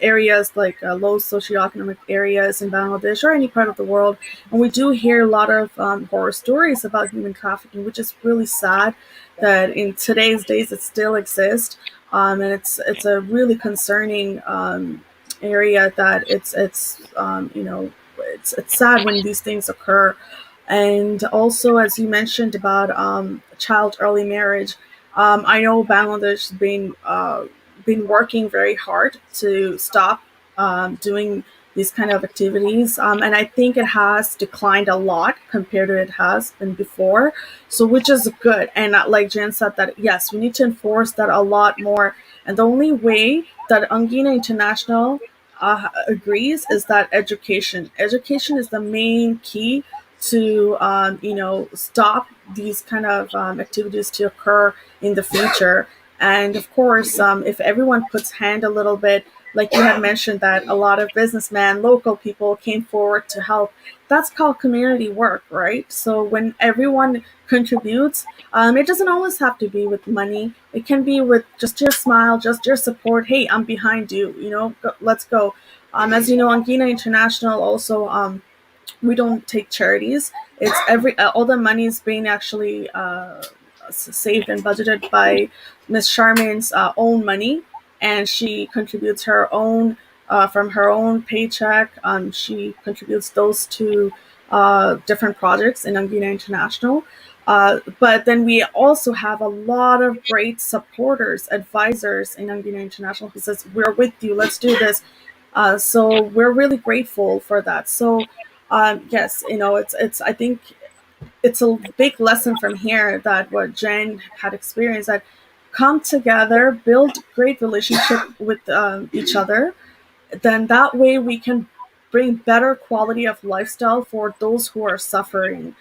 areas like low socioeconomic areas in Bangladesh or any part of the world, and we do hear a lot of horror stories about human trafficking, which is really sad that in today's days it still exists. And it's a really concerning area that it's sad when these things occur. And also, as you mentioned about child early marriage, I know Bangladesh has been working very hard to stop doing these kind of activities, and I think it has declined a lot compared to it has been before. So, which is good. And like Jan said, that yes, we need to enforce that a lot more. And the only way that Angina International agrees is that education is the main key to stop these kind of activities to occur in the future. And of course, if everyone puts hand a little bit, like you had mentioned, that a lot of businessmen, local people came forward to help. That's called community work, right? So when everyone contributes, it doesn't always have to be with money. It can be with just your smile, just your support. Hey, I'm behind you. Let's go. As you know, Angina International also we don't take charities. It's every all the money is being actually saved and budgeted by Miss Charmin's own money, and she contributes her own from her own paycheck. She contributes those to different projects in Angina International. But then we also have a lot of great supporters, advisors in Angina International who says, "We're with you. Let's do this." So we're really grateful for that. So yes, it's I think it's a big lesson from here that what Jen had experienced, that come together, build great relationship with each other, then that way we can bring better quality of lifestyle for those who are suffering.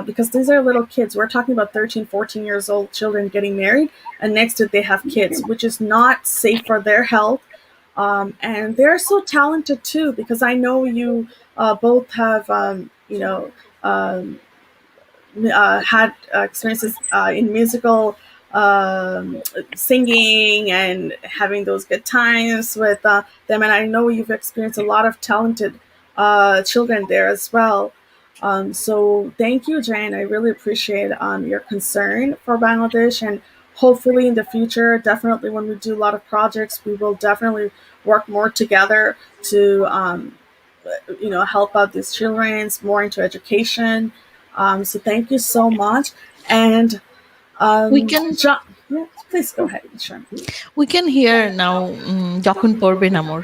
Because these are little kids. We're talking about 13, 14 years old children getting married, and next to it they have kids, which is not safe for their health. And they're so talented too, because I know you both have, um, had experiences in musical singing and having those good times with them. And I know you've experienced a lot of talented children there as well. So thank you, Jane. I really appreciate your concern for Bangladesh. And hopefully in the future, definitely when we do a lot of projects, we will definitely work more together to help out these children more into education. So thank you so much. And we can John, yeah, please go ahead. Sure. we can hear now যখন পড়বে না মোর.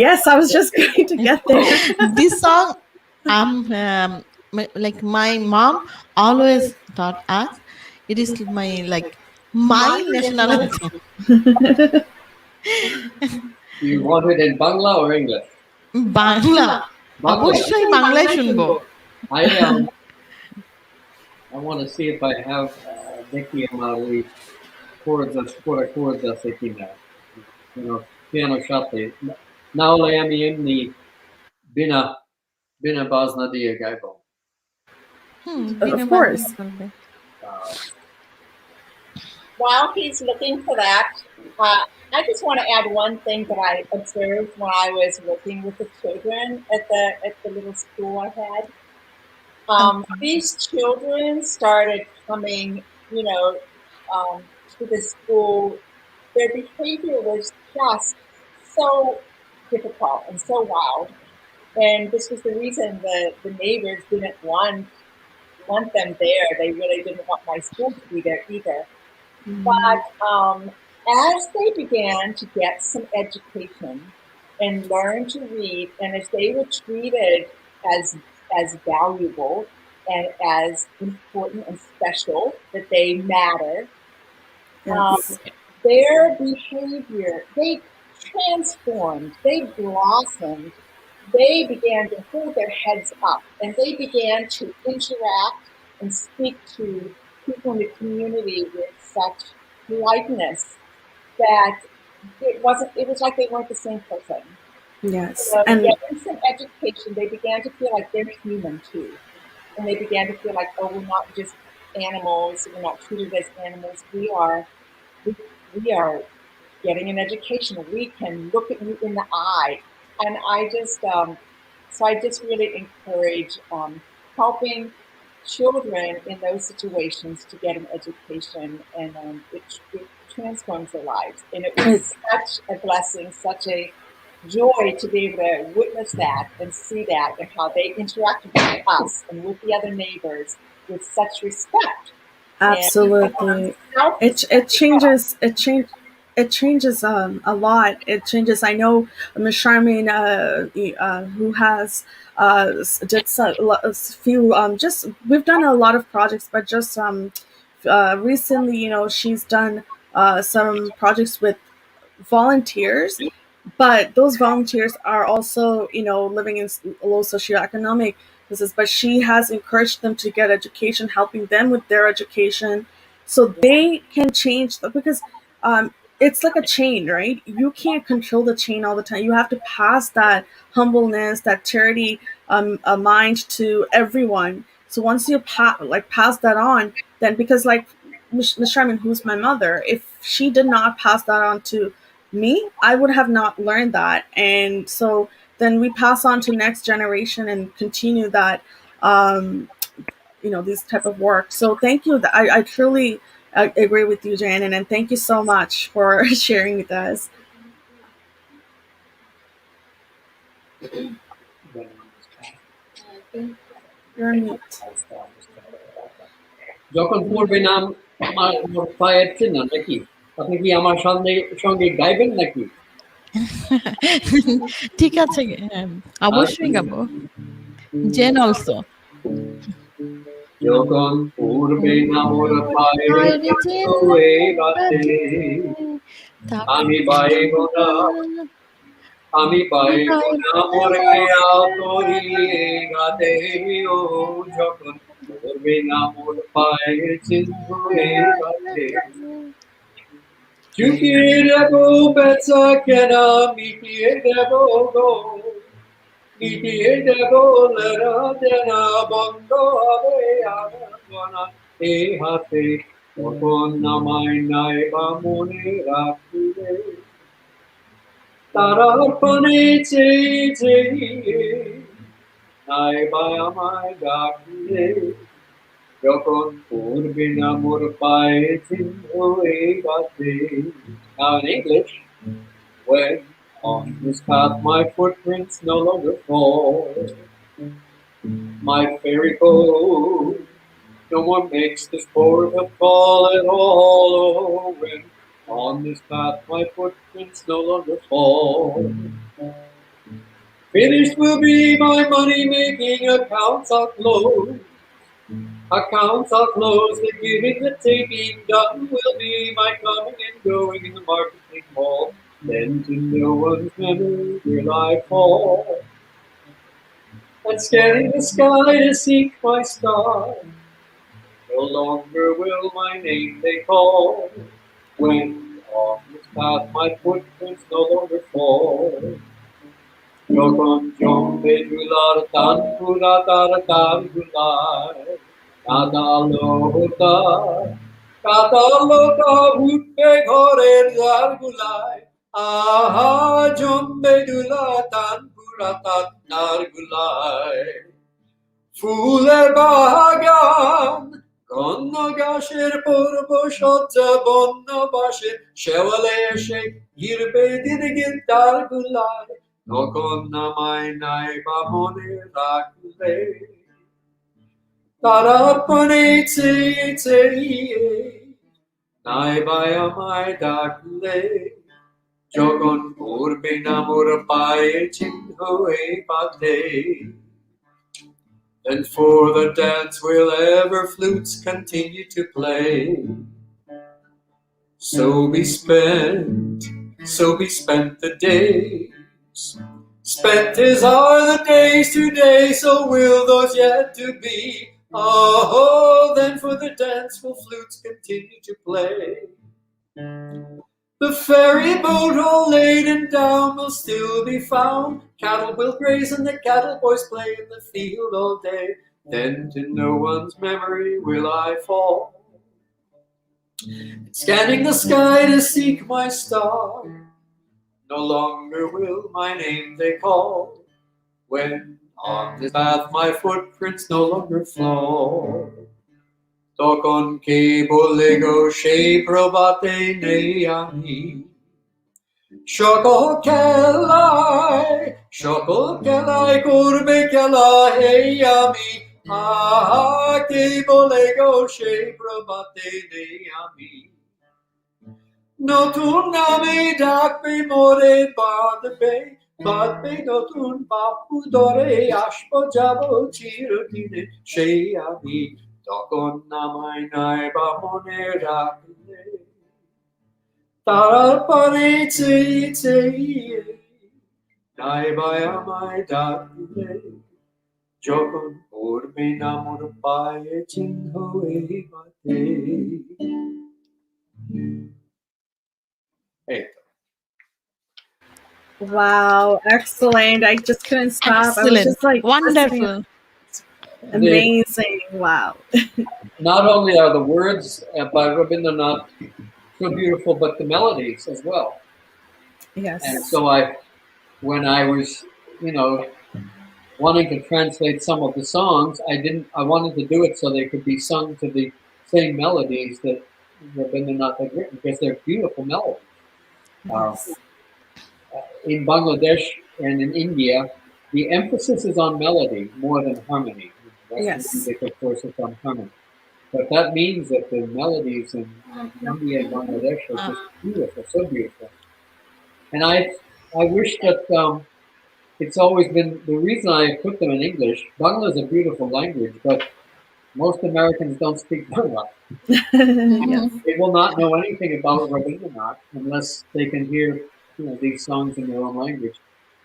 Yes, I was just going to get there. This song, like my mom always taught us, it is my national anthem. You want it in Bangla or English? Bangla, Bangla. অবশ্যই বাংলায় শুনবো. I I want to see if I have দেখি আমার ওই chords আছে কিনা, piano সাথে, না হলে আমি এমনি বিনা বিনা বাজনা দিয়ে গাইবো। বিনা Of বাজনা course. চলবে. Uh, While he's looking for that, I just want to add one thing that I observed when I was working with the children at the little school I had. These children started coming, to the school. Their behavior was just so difficult and so wild. And this was the reason the neighbors didn't want them there. They really didn't want my school to be there either. But as they began to get some education and learn to read, and as they were treated as as valuable and as important and special, that they matter, um, Yes. their behavior, they transformed, they blossomed they began to hold their heads up and they began to interact and speak to people in the community with such politeness that it was like they weren't the same person. Yes, So and getting some education, they began to feel like they're human too. And they began to feel like, oh, we're not just animals, we're not treated as animals. We, we are getting an education. We can look at you in the eye. And so I just really encourage helping children in those situations to get an education, and it transforms their lives. And it it, was such a blessing, such a joy to be able to witness that and see that and how they interacted with us and with the other neighbors with such respect and absolutely. It self-respect as well. changes it changes a lot. It changes. I know Miss Charmaine, who has did a few just we've done a lot of projects, but just recently, she's done some projects with volunteers, but those volunteers are also living in low socioeconomic places, but she has encouraged them to get education, helping them with their education so they can change because it's like a chain, right? You can't control the chain all the time. You have to pass that humbleness, that charity mind to everyone. So once you pass that on, then because like Miss Sherman, who's my mother, if she did not pass that on to me, I would have not learned that. And so then we pass on to next generation and continue that, this type of work. So thank you. I truly agree with you, Janet, and thank you so much for sharing with us. You're on mute. যখন পড়বে নাম আমার মোর পায়ের না নাকি? আপনি কি আমার সঙ্গে সঙ্গে গাইবেন নাকি? ঠিক আছে, অবশ্যই গাবো। Gen also. যখন পড়বে না মোর পায়ের বাইরে চিহ্ন জেন এ রাতে, আমি পাইব না, আমি পাইব না মোর খেয়া করিলে গাতে, ও যখন পড়বে না মোর পায়ের চিহ্ন এ রাতে। চুকিয়ে দেব বেচা কেনা, মিটিয়ে দেব গো, মিটিয়ে দেব লেনা দেনা, বন্ধ হবে আনাগোনা এ হাতে, তখন আমায় নাই বা মনে রাখিবে, তারার পানে চেয়ে চেয়ে নাই বা আমায় ডাকিবে, যখন পড়বে না মোর পায়ে চিহ্ন এই রাতে। Now in English, when on this path my footprints no longer fall, my fairy code no more makes this port of call at all. Oh, when on this path my footprints no longer fall, finished will be my money-making accounts are closed. Accounts are closed, the giving, the taking done will be my coming and going in the marketing hall. Then to no one's memory will I fall, and scanning the sky to seek my star, no longer will my name they call, when on this path my footprints no longer fall. যখন জমবে দুলার তান পুরা তার তার গুলায়, কাদালো তার, কাদালো তা উঠবে ঘরের দ্বার গুলায়, আহা জমবে দুলা তান পুরা তার তার গুলায়। ফুলের বাগান, কন্য গাছের পূর্ব সজ্জা বন্য বাসে, শেওয়ালে এসে গিরবে দিন গিটার গুলায়, তখন নামায় নাই বা মনে রাখলে, তারা পনে চেয়ে চেয়ে নাই বা আমায় ডাকলে, যখন পড়বে না মোর পায়ের চিহ্ন এই পাতে, and for the dance will ever flutes continue to play. So be spent the days, Spent as are the days today, so will those yet to be. Oh, then for the dance will flutes continue to play. The ferry boat all laden down will still be found. Cattle will graze and the cattle boys play in the field all day. Then to no one's memory will I fall. Scanning the sky to seek my star, no longer will my name they call. When on this path my footprints no longer flow. Tokon ke bolego she probate neami. Shoko kelai kurbe kelai heyami. Ah, ke bolego she probate neami. No tun name dak be more bad be no tun bapu dore ashpo jabo chirutine she ami dokon namai nai ba mone rakine tarar pare tse nai ba amai dakine jokon urbe namur paye chinho e mate. Hey. Wow, excellent. I just couldn't stop. I was Excellent. just like listening. Wonderful. The, Amazing. Wow. not only are the words by Rabindranath so beautiful, but the melodies as well. And Yes. so when I was, you know, wanting to translate some of the songs, I wanted to do it so they could be sung to the same melodies that Rabindranath had written because they're beautiful melodies. Uh, Yes. in Bangladesh and in India, the emphasis is on melody more than harmony. In Western Yes. music, of course, it's on harmony. But that means that the melodies in India and Bangladesh are just beautiful, so beautiful. And I wish that it's always been the reason I put them in English. Bangla is a beautiful language, but most Americans don't speak Bangla. Yes. Mhm. They will not know anything about Rabindranath unless they can hear these songs in their own language.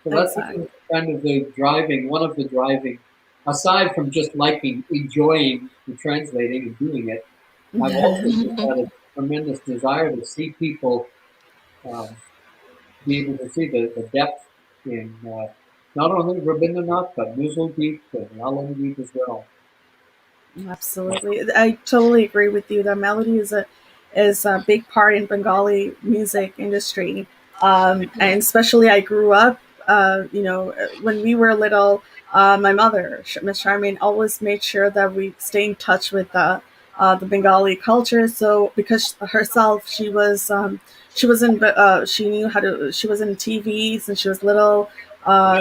So that's Exactly. kind of the driving, one of the driving, aside from just liking, enjoying the translating and doing it. I've also just had a tremendous desire to see people um, be able to see the depth in not only Rabindranath but Nuzuldeep and Alamdeep as well. Absolutely. I totally agree with you. The melody is a big part in Bengali music industry. And especially I grew up, when we were little, my mother, Miss Charmaine, always made sure that we stay in touch with the Bengali culture. So because herself, she knew how to, she was in TV since she was little,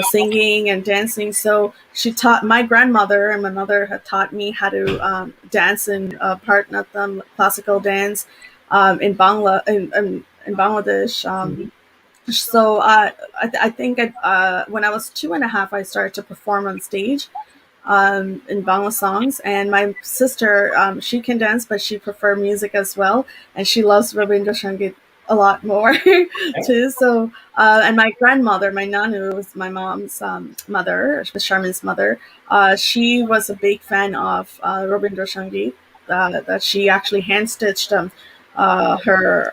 singing and dancing. So she taught my grandmother and my mother had taught me how to dance in Bharatanatyam classical dance in Bangladesh. I think when I was 2.5, I started to perform on stage in Bangla songs. And my sister, she can dance, but she prefer music as well, and she loves Rabindra Sangeet a lot more too. So, and my grandmother, my nanu, was my mom's mother, Sharmin's mother. She was a big fan of Rabindra Sangeet. That she actually hand stitched her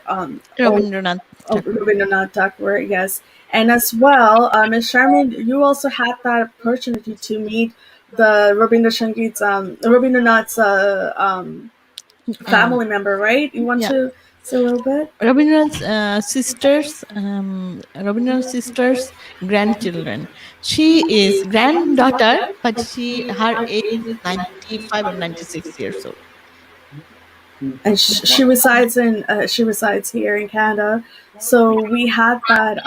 own Rabindranath Tagore. Rabindranath Tagore, yes. And as well, Ms. Sharmin, you also had that opportunity to meet the Rabindranath's Uh, family member, right? You want yeah, to say a little bit? Rabindranath's sisters' grandchildren. She is granddaughter, but her age is 95 or 96 years old. And she resides here in Canada. So we had that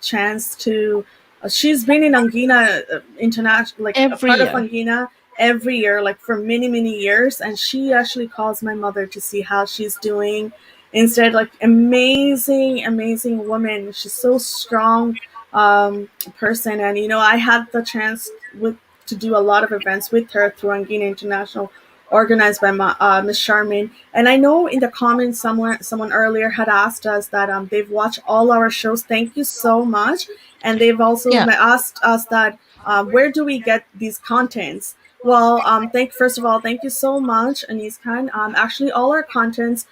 chance to. She's been in Angeena international, like a Every part of year. Angeena every year, like for many years. And she actually calls my mother to see how she's doing. Instead, like amazing woman. She's so strong person, and I had the chance with to do a lot of events with her through Angeena International organized by Miss Charmin. And I know in the comments someone earlier had asked us that they've watched all our shows. Thank you so much. And they've also Yeah. asked us that where do we get these contents? Well, first of all, thank you so much, Anis Khan. Actually, all our contents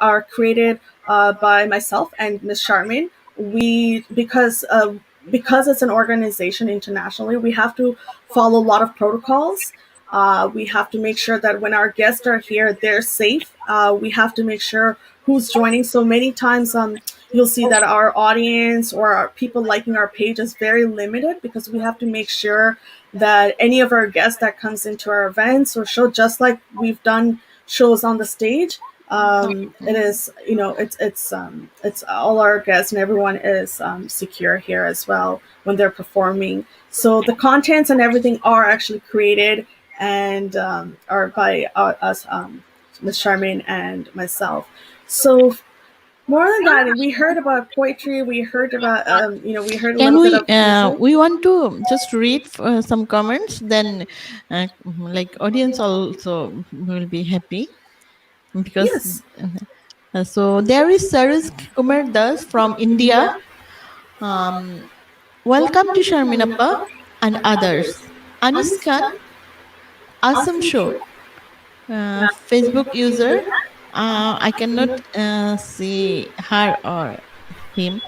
are created by myself and Miss Charmin. We because it's an organization internationally, we have to follow a lot of protocols. We have to make sure that when our guests are here, they're safe. We have to make sure who's joining. So many times, you'll see that our audience or our people liking our page is very limited because we have to make sure that any of our guests that comes into our events or show, just like we've done shows on the stage, it is, it's all our guests and everyone is secure here as well when they're performing. So the contents and everything are actually created and are by us, Miss Charmaine and myself. So more than that, we heard about poetry. We heard about, we heard a Can little bit of music. we want to just read some comments, then like audience also will be happy because Yes. so there is Sarus Kumar Das from India. Um, Welcome to Sharminappa and others. Anis Khan, awesome show. Facebook user. I cannot see her or him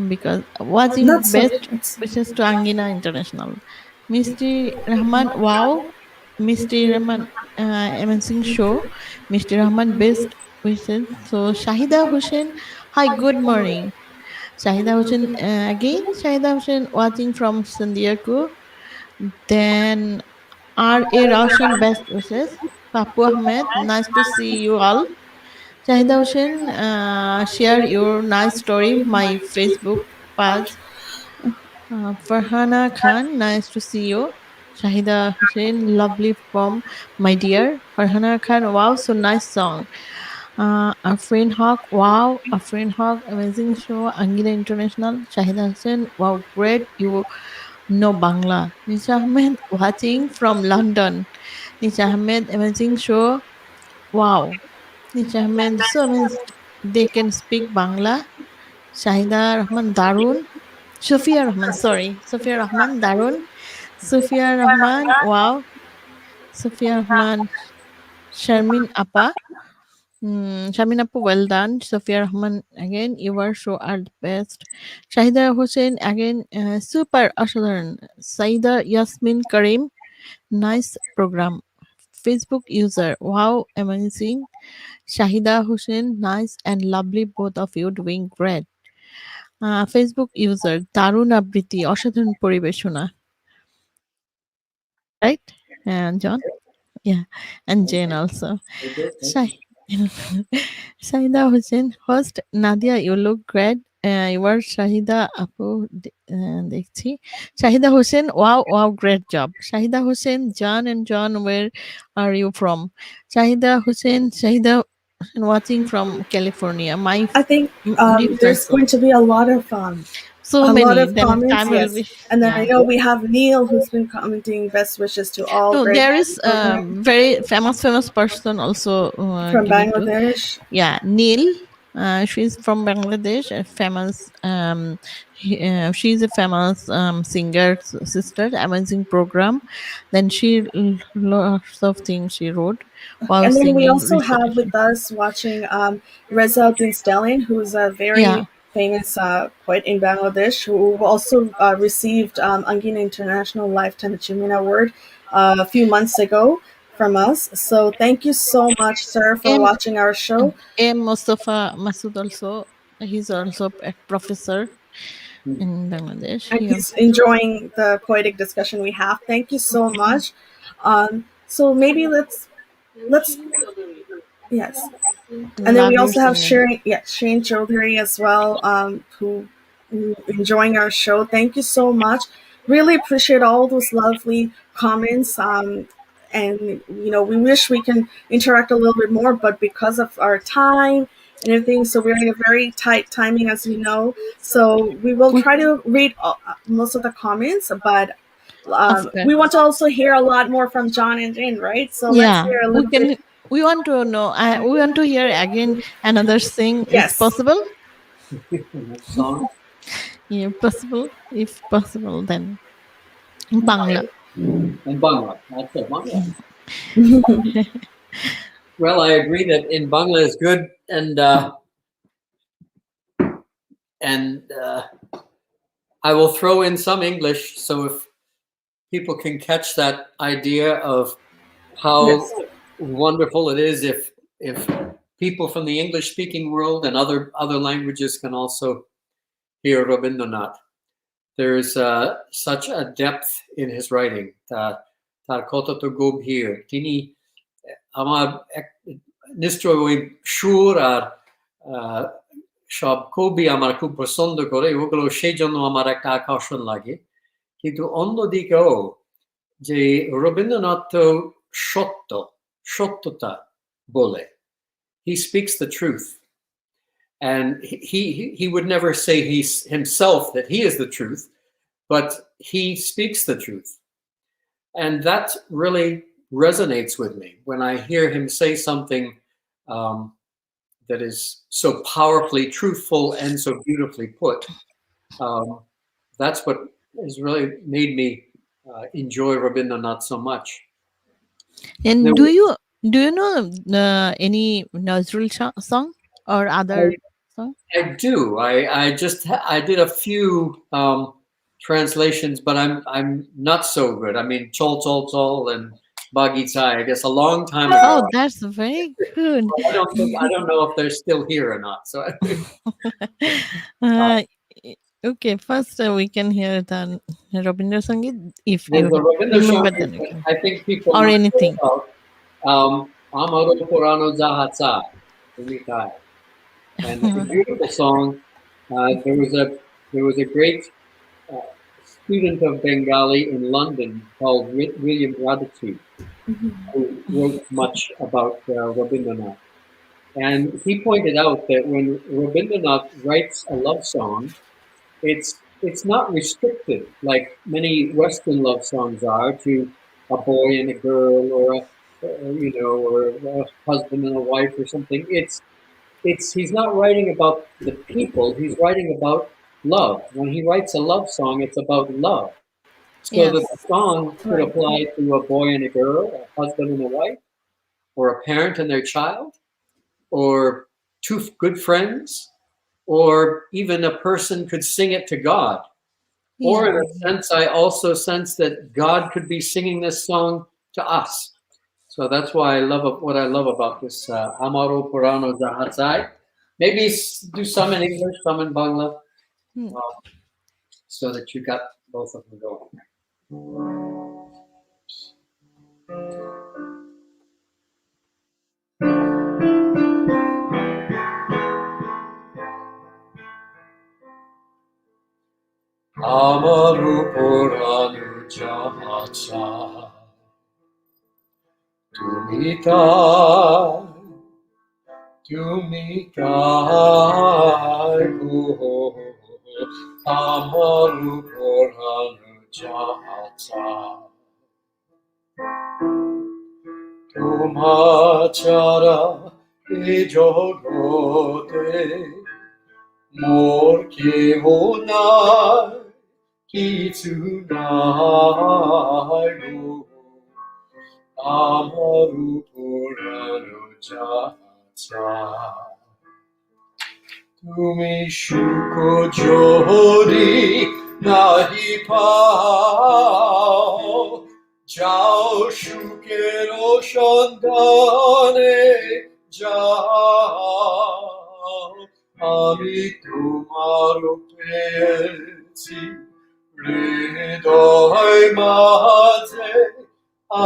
because watching That's okay. best wishes to Angeena International. Mr. Rahman, wow. Mr. Rahman, amazing show. Mr. Rahman, best wishes. So Shahida Hussain, hi, good morning. Shahida Hussain again. Shahida Hussain watching from San Diego. Then R.A. Roshan, best wishes. Papu Ahmed, nice to see you all. Shahida Hussain, share your nice story, my Facebook page. Farhana Khan, nice to see you. Shahida Hussain, lovely poem, my dear. Farhana Khan, wow, so nice song. Afrin Hawk, wow. Afrin Hawk, amazing show. Angina International. Shahida Hussain, wow, great. You know Bangla. Nisha Ahmed, watching from London. Nisha Ahmed, amazing show. Wow. Nisha Ahmed, so amazed they can speak Bangla. Shahida Rahman, Darun. Sofia Rahman, sorry. Sofia Rahman, Darun. Sofia Rahman, wow. Sofia Rahman, Sharmin Appa. Shamin Appa, well done. Sofia Rahman, again, you are so are the best. Shahida Hussein, again, super অসাধারণ. Saida Yasmin Karim, nice program. Facebook user, wow, amazing. Shahida Hussein, nice and lovely, both of you doing great. Facebook user, দারুণ আবৃত্তি, অসাধারণ পরিবেশনা, right? And John, yeah, and Jane also. Shai. Shahida Hussain, host Nadia, you look great. You are Shahida Apu দেখছি Shahida Hussain, wow, wow, great job. Shahida Hussain, John and John, where are you from? Shahida Hussain, Shahida Hussain watching from California. My I think difference there's so going to be so a lot many. of Then comments. time will Yes, be and then I yeah. know we have Neil who's been commenting best wishes to all. No, Great there is very famous person also from giving to Bangladesh. yeah Neil. She's from Bangladesh, a famous. She's a famous singer sister. Amazing program. Then lots of things she wrote while And then we singing also have recitation. with us watching Reza Altin Stalin, who's a Yeah, very famous poet in Bangladesh, who also received Angina International Lifetime Achievement Award a few months ago from us. So thank you so much, sir, for M. watching our show. M. Mustafa Masood also. He's also a professor in Bangladesh. And He he's also enjoying the poetic discussion we have. Thank you so much. So maybe let's yes. And then we love your also have singing. Shane Chaudhary as well, who enjoying our show. Thank you so much. Really appreciate all those lovely comments. And we wish we can interact a little bit more, but because of our time and everything, so we're in a very tight timing, as you know. So we will We try to read most of the comments, but Of We course. want to also hear a lot more from John and Jane, right? So let's Yeah, hear a we little bit. can. We want to know. We want to hear again another sing. Is Yes. possible? That song. Yeah, possible. If possible, then in Bangla. In Bangla. That's it, Bangla. Well, I agree that in Bangla is good, and I will throw in some English. So if people can catch that idea of how Yes. wonderful it is if people from the English speaking world and other languages can also hear Rabindranath. There's such a depth in his writing. তার কতটা গভীর তিনি আমার নিশ্চয় ওই সুর আর সব কবি আমার খুব পছন্দ করে ওগুলো সেই জন্য আমার একটা আকর্ষণ লাগে কিন্তু অন্যদিকেও যে রবীন্দ্রনাথ তো সত্যতা বলে he speaks the truth and he would never say he's himself that he is the truth but he speaks the truth and that really resonates with me when I hear him say something um, that is so powerfully truthful and so beautifully put. Um, that's what has really made me enjoy Rabindranath so much. And Now, do you know any Nazrul song or other song? I do. I did a few translations, but I'm not so good. I mean, Chol Chol Chol and Bagitsai. I guess a long time Oh, ago. that's very good. I don't know if they're still here or not. So uh, okay, first we can hear the Rabindra Sangeet if there's you a Ravinder remember Shankar the that name I think people or might anything. know about. Amaro Purano Zahatsa, Umitai. And it's a beautiful song. There was a great uh, student of Bengali in London called William Radichi, who wrote much about Rabindranath. And he pointed out that when Rabindranath writes a love song, it's not restricted like many Western love songs are to a boy and a girl or or a husband and a wife or something. It's he's not writing about the people. He's writing about love. When he writes a love song, it's about love. So that the Yes, song could Right. apply to a boy and a girl, a husband and a wife, or a parent and their child, or two good friends, or even a person could sing it to God. Or in yeah. a sense, I also sense that God could be singing this song to us. So that's why what I love about this Amaro Purano Zahatsai. Maybe do some in English, some in Bangla, Hmm. uh, so that you got both of them going. Amaro Purano Zahatsai. তুমি তাই গো আমার পরাণ যাহা তোমার ছাড়া এ জগতে মোর কেহ নাই কিছু নাই গো আমার পরাণ যাহা তুমি সুখ যদি নাহি পাও যাও সুখের সন্ধানে যাও আমি তোমার পেয়েছি হৃদয় মাঝে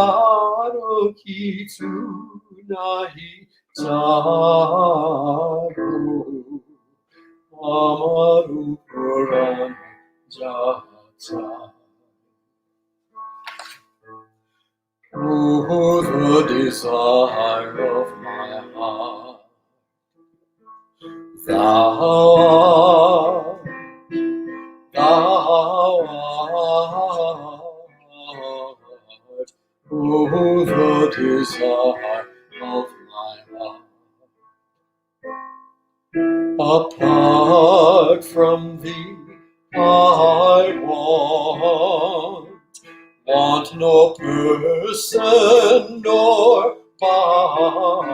আরো কিছু নাহি চাও আমার পুরাণ যাহা Oh, the desire of my heart, thou art, thou art, desire of my heart. Apart from thee, I want no person nor part.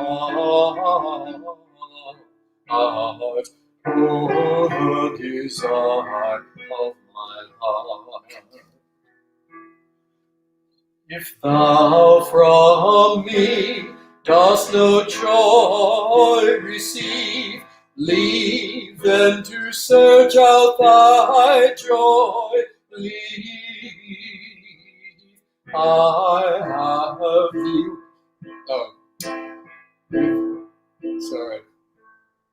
Oh, the desire of my heart. If thou from me dost no joy receive, leave then to search out thy joy. Leave, I have thee. Oh, sorry.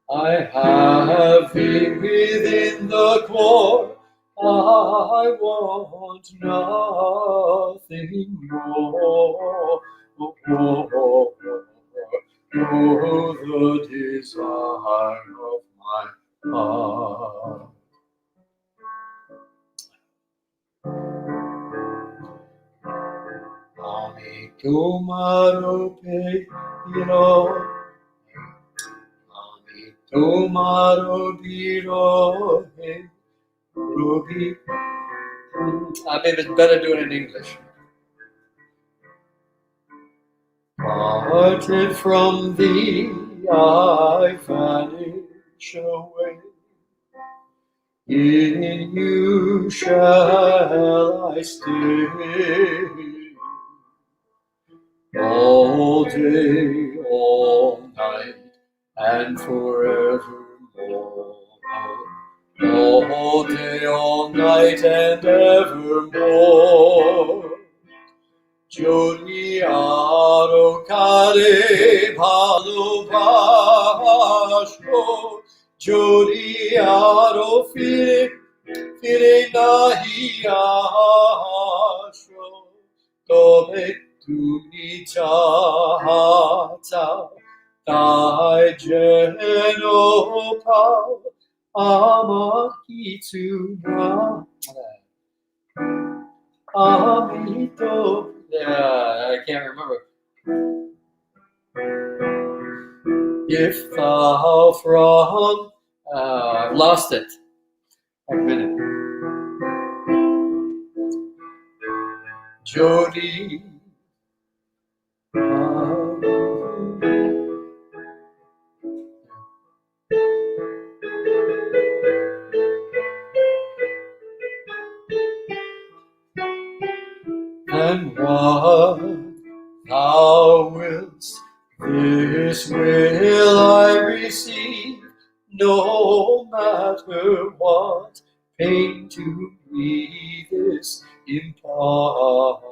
I have thee within the core. I want nothing more. Oh, the desire of my heart. Ami tomaro peiro. Tomorrow be Ruby. Maybe it's better do it in English. Parted from thee, I vanish away. In you shall I stay. All day, all night, and forevermore. All day, all night, and evermore. Giuliano care ভালোবাসো, Giuliano ফিরে নাহি আসো, তবে তুমি চাও তাই যেন পাও আমার কিছু না। Amito. Yeah, I can't remember. If thou from, I've lost it. A minute. Jody. And what thou wilt, this will I receive, no matter what pain to me this impart.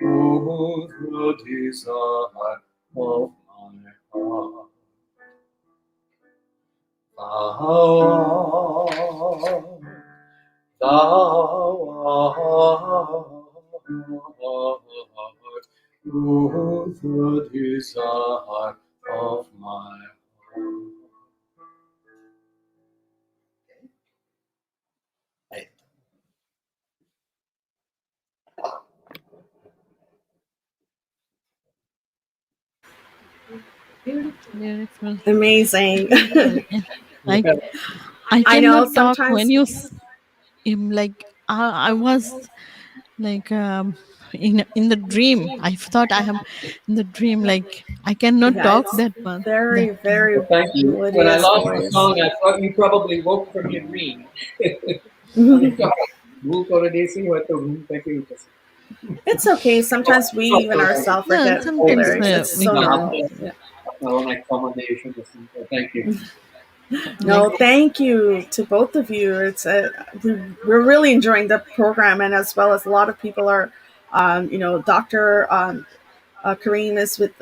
Oh, the desire of my heart. Thou art, oh, the desire of my heart. Hey. Beautiful. Amazing. Like Okay. I I know cannot talk when sometimes, like I was like in the dream. I thought I am in the dream. Like I cannot yeah, talk it's that one very, that time. very Well, thank you. When I melodious lost the voice. song, I thought you probably woke from your dream. It's okay. Sometimes we even ourselves No, forget the sometimes lyrics. It's we so get normal. Yeah. Own accommodation. Thank you. No, like thank you to both of you. We're really enjoying the program, and as well as a lot of people are, Doctor Kareem is with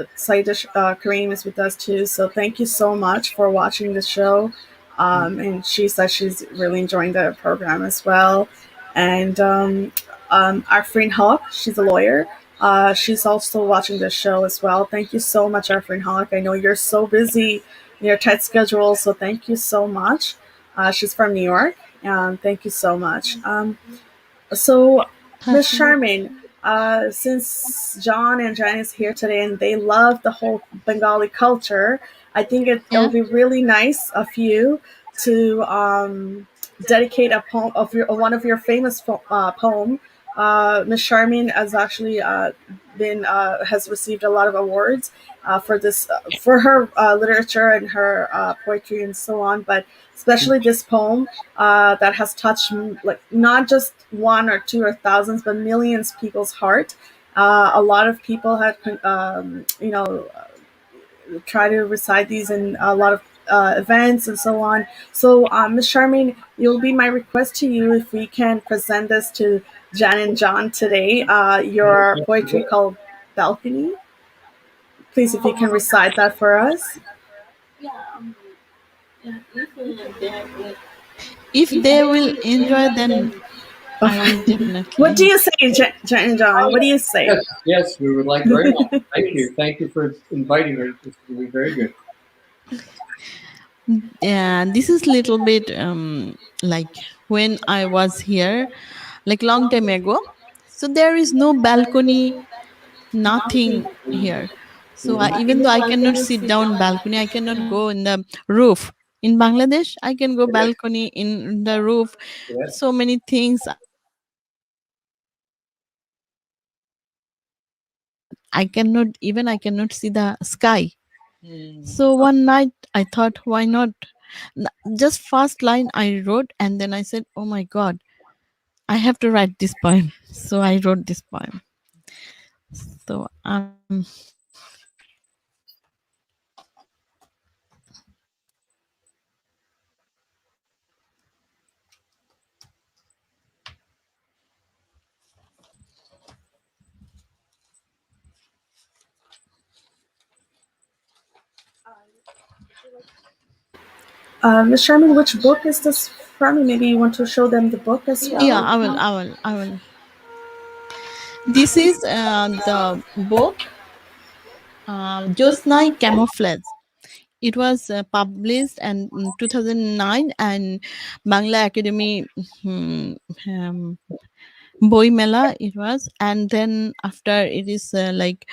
Kareem is with us too. So thank you so much for watching the show. And she says she's really enjoying the program as well. And our friend Hawk, she's a lawyer. She's also watching the show as well. Thank you so much, our friend Hawk. I know you're so busy in your tight schedule, so thank you so much. She's from New York. Thank you so much. So, Miss Passion. Charmaine, Since John and Janice here today and they love the whole Bengali culture, I think it'll Yeah. be really nice of you to dedicate a poem of your one of your famous poem. Miss Charmin has actually been has received a lot of awards for this for her literature and her poetry and so on, but especially this poem that has touched like not just one or two or thousands but millions people's heart. A lot of people have try to recite these in a lot of events and so on. So, Ms. Charmaine, it will be my request to you if we can present this to Jan and John today. Your poetry called Balcony. Please, if you can recite that for us. If they will enjoy, then I will What do definitely. you say, Jan and John? What do you say? Yes, yes, we would like very much. Thank you. Thank you for inviting her. This will be very good. Yeah, this is little bit like when I was here, like long time ago. So there is no balcony, nothing here. So Mhm. even though I cannot sit down balcony, I cannot go in the roof. In Bangladesh, I can go Yes, balcony in the roof. yes. So many things I cannot even I cannot see the sky. So one night I thought, why not? Just first line I wrote, and then I said, oh my god, I have to write this poem. So I wrote this poem. So Ms. Sherman, which book is this from? Maybe you want to show them the book as yeah, well. I will. This is the book, Josnai Camouflage. It was published in 2009 and Bangla Academy um, Boy Mela it was, and then after it is like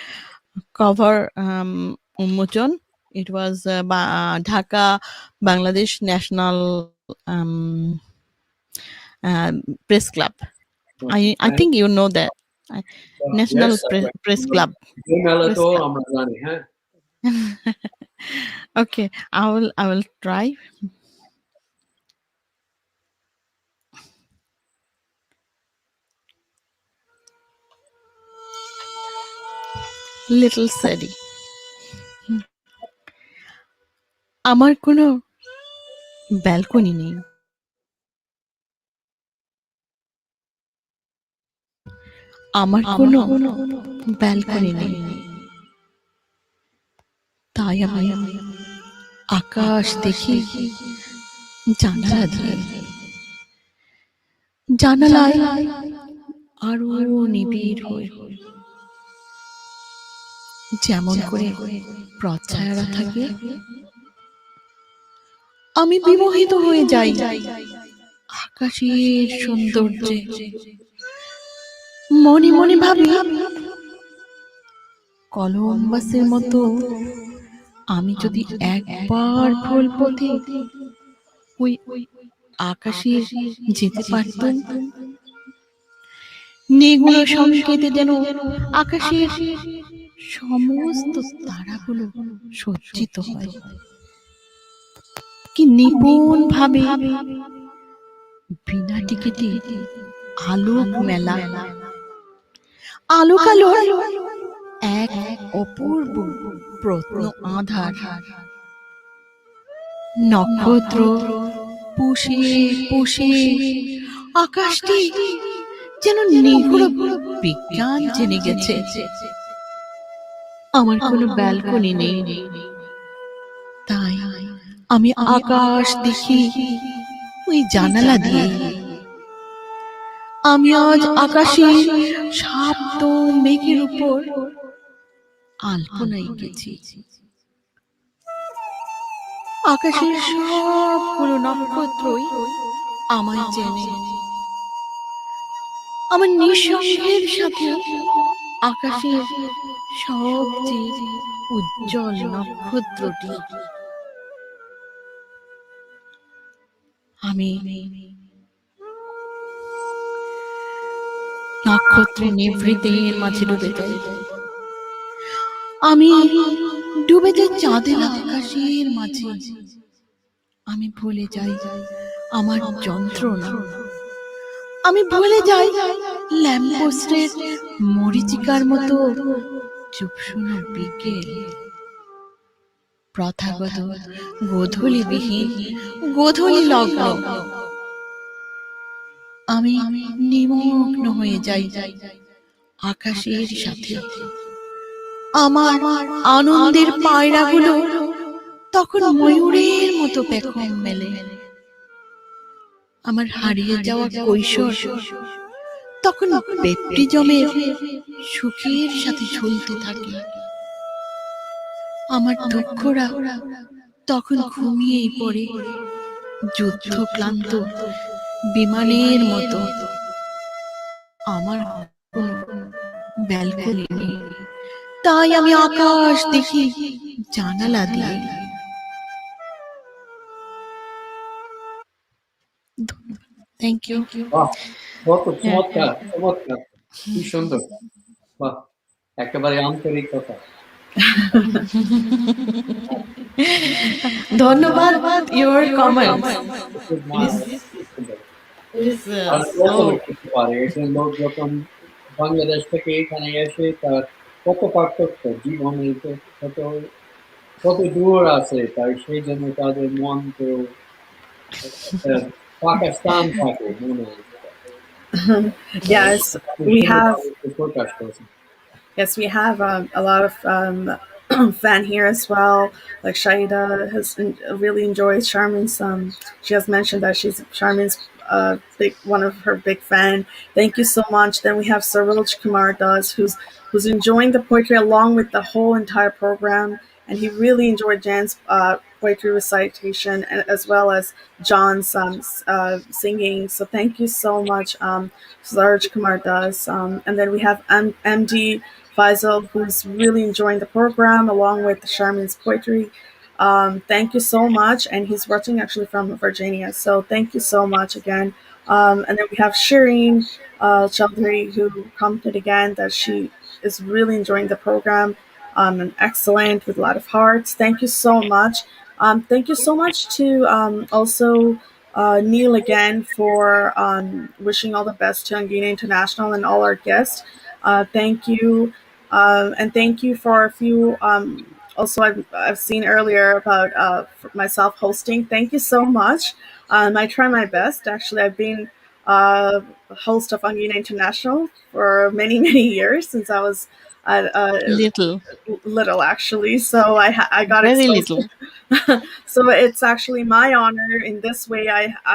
cover Unmochon. It was Dhaka Bangladesh National Press Club. I And, think you know that. I- National yes, Press Club. Gmail Press to Club. আমরা জানি, হ্যাঁ? Okay, I will try. Little Sadie. আমার কোনো balcony নেই, আমার কোনো balcony নেই, তাই আমি আকাশ দেখি জানালা দিয়ে, জানালায় আরো নিবিড় হই, যেমন করে প্রচ্ছায়ারা থাকে। আমি বিমোহিত হয়ে যাই আকাশের সৌন্দর্যে, মনে মনে ভাবি কলম্বাসের মতো আমি যদি একবার ভুল পথে ওই আকাশে যেতে পারতুম, নেগুলো সংকেতে যেন আকাশের সমস্ত তারাগুলো সজ্জিত হয়, কি নিপুণ ভাবে বিনা টিকিটে আলোক মেলা, আলোক আলোর এক অপূর্ব প্রত্ন আধার, নক্ষত্র পুষে পুষে আকাশটি যেন নিগুড় বিজ্ঞান জেনে গেছে। আমার কোনো ব্যালকনি নেই, তাই আমি আকাশ দেখি ওই জানালা দিয়েই। আমি আজ আকাশের শান্ত মেঘের উপর আলপনা এঁকেছি, আকাশের সবগুলো নক্ষত্রই আমায় চেনে, আমার নিঃসঙ্গের সাথে আকাশের সবচেয়ে উজ্জ্বল নক্ষত্রটি। আমি নক্ষত্রের নিভৃতের মাঝে ডুবে যাই। আমি ডুবে যাই চাঁদের আকাশের মাঝে। আমি ভুলে যাই আমার যন্ত্রণা। আমি ভুলে যাই ল্যাম্পপোস্টের মরীচিকার মতো চুপ শুনো বিকেল। প্রথাগত গোধূলিবিহীন গোধূলি লগ্ন। আমি নিমগ্ন হয়ে যাই আকাশের সাথে। আমার আনন্দের পায়রাগুলো তখন ময়ূরের মতো পেখম মেলে। আমার হারিয়ে যাওয়া কৈশোর তখন বেপ্টিজমের সুখের সাথে ঝুলতে থাকে। আমার দুঃখরা তখন ঘুমিয়েই পড়ে যুদ্ধ ক্লান্ত বিমানের মতো। আমার কোনো ব্যালকনি নেই, তাই আমি আকাশ দেখি জানালা দিয়ে। Thank you. বাহ! কত চমৎকার, চমৎকার! কি সুন্দর! বাহ! একেবারে আন্তরিক কথা। ধন্যবাদ your comments. খুব It is খুব সুন্দর। it is আর so কল্পনা করতে পারে একজন লোক যখন বাংলাদেশ থেকে এখানে এসে তার কত পার্থক্য জীবনে কত কত দূর আছে তাই সেই জন্য তাদের মন তো একটা ফাঁকা স্থান থাকে মনে হয়। Yes, আপনি we have সুন্দরভাবে প্রকাশ করেছেন। Yes, we have a lot of fan here as well. Like Shaida has really enjoyed Charmin's. She has mentioned that she's Charmin's big one of her big fan. Thank you so much. Then we have Saroj Kumar Das, who's enjoying the poetry along with the whole entire program, and he really enjoyed Jan's poetry recitation and as well as John's singing. So thank you so much, Saroj Kumar Das. And then we have MD Faisal, who's really enjoying the program along with Charmin's poetry. Thank you so much. And he's watching actually from Virginia. So thank you so much again. And then we have Shireen Chaudhary, who commented again that she is really enjoying the program and excellent with a lot of hearts. Thank you so much. Thank you so much to also Neil again for wishing all the best to Angeena International and all our guests. Thank you. And thank you for a few. Also, I've seen earlier about myself hosting. Thank you so much. I try my best. Actually, I've been host of Angeena International for many, many years since I was little, little, actually. So I got very exposed. little. So it's actually my honor in this way.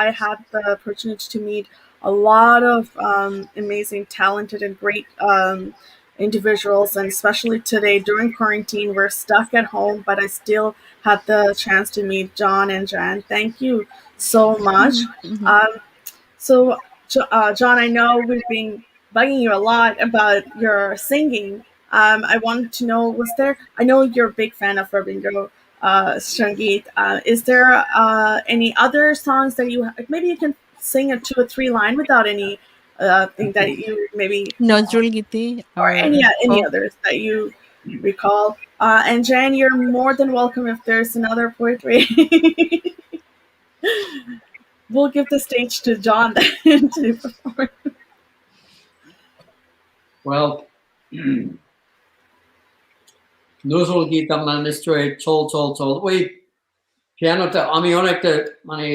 I had the opportunity to meet a lot of amazing, talented, and great individuals. And especially today during quarantine, we're stuck at home, but I still had the chance to meet John and Jan. Thank you so much. Mhm. Um, so, John, I know we've been bugging you a lot about your singing. I wanted to know, was there? I know you're a big fan of Rabindra Sangeet. Is there any other songs that you maybe you can sing a 2 or 3 line without any thing that you maybe Nazrul Giti or or any folk. others that you recall? And Jan, you're more than welcome if there's another poetry. We'll give the stage to John then to perform. Well, Nazrul গীত আমরা নিশ্চয়ই চল চল চল ওই পিয়ানোটা আমি অনেকটা মানে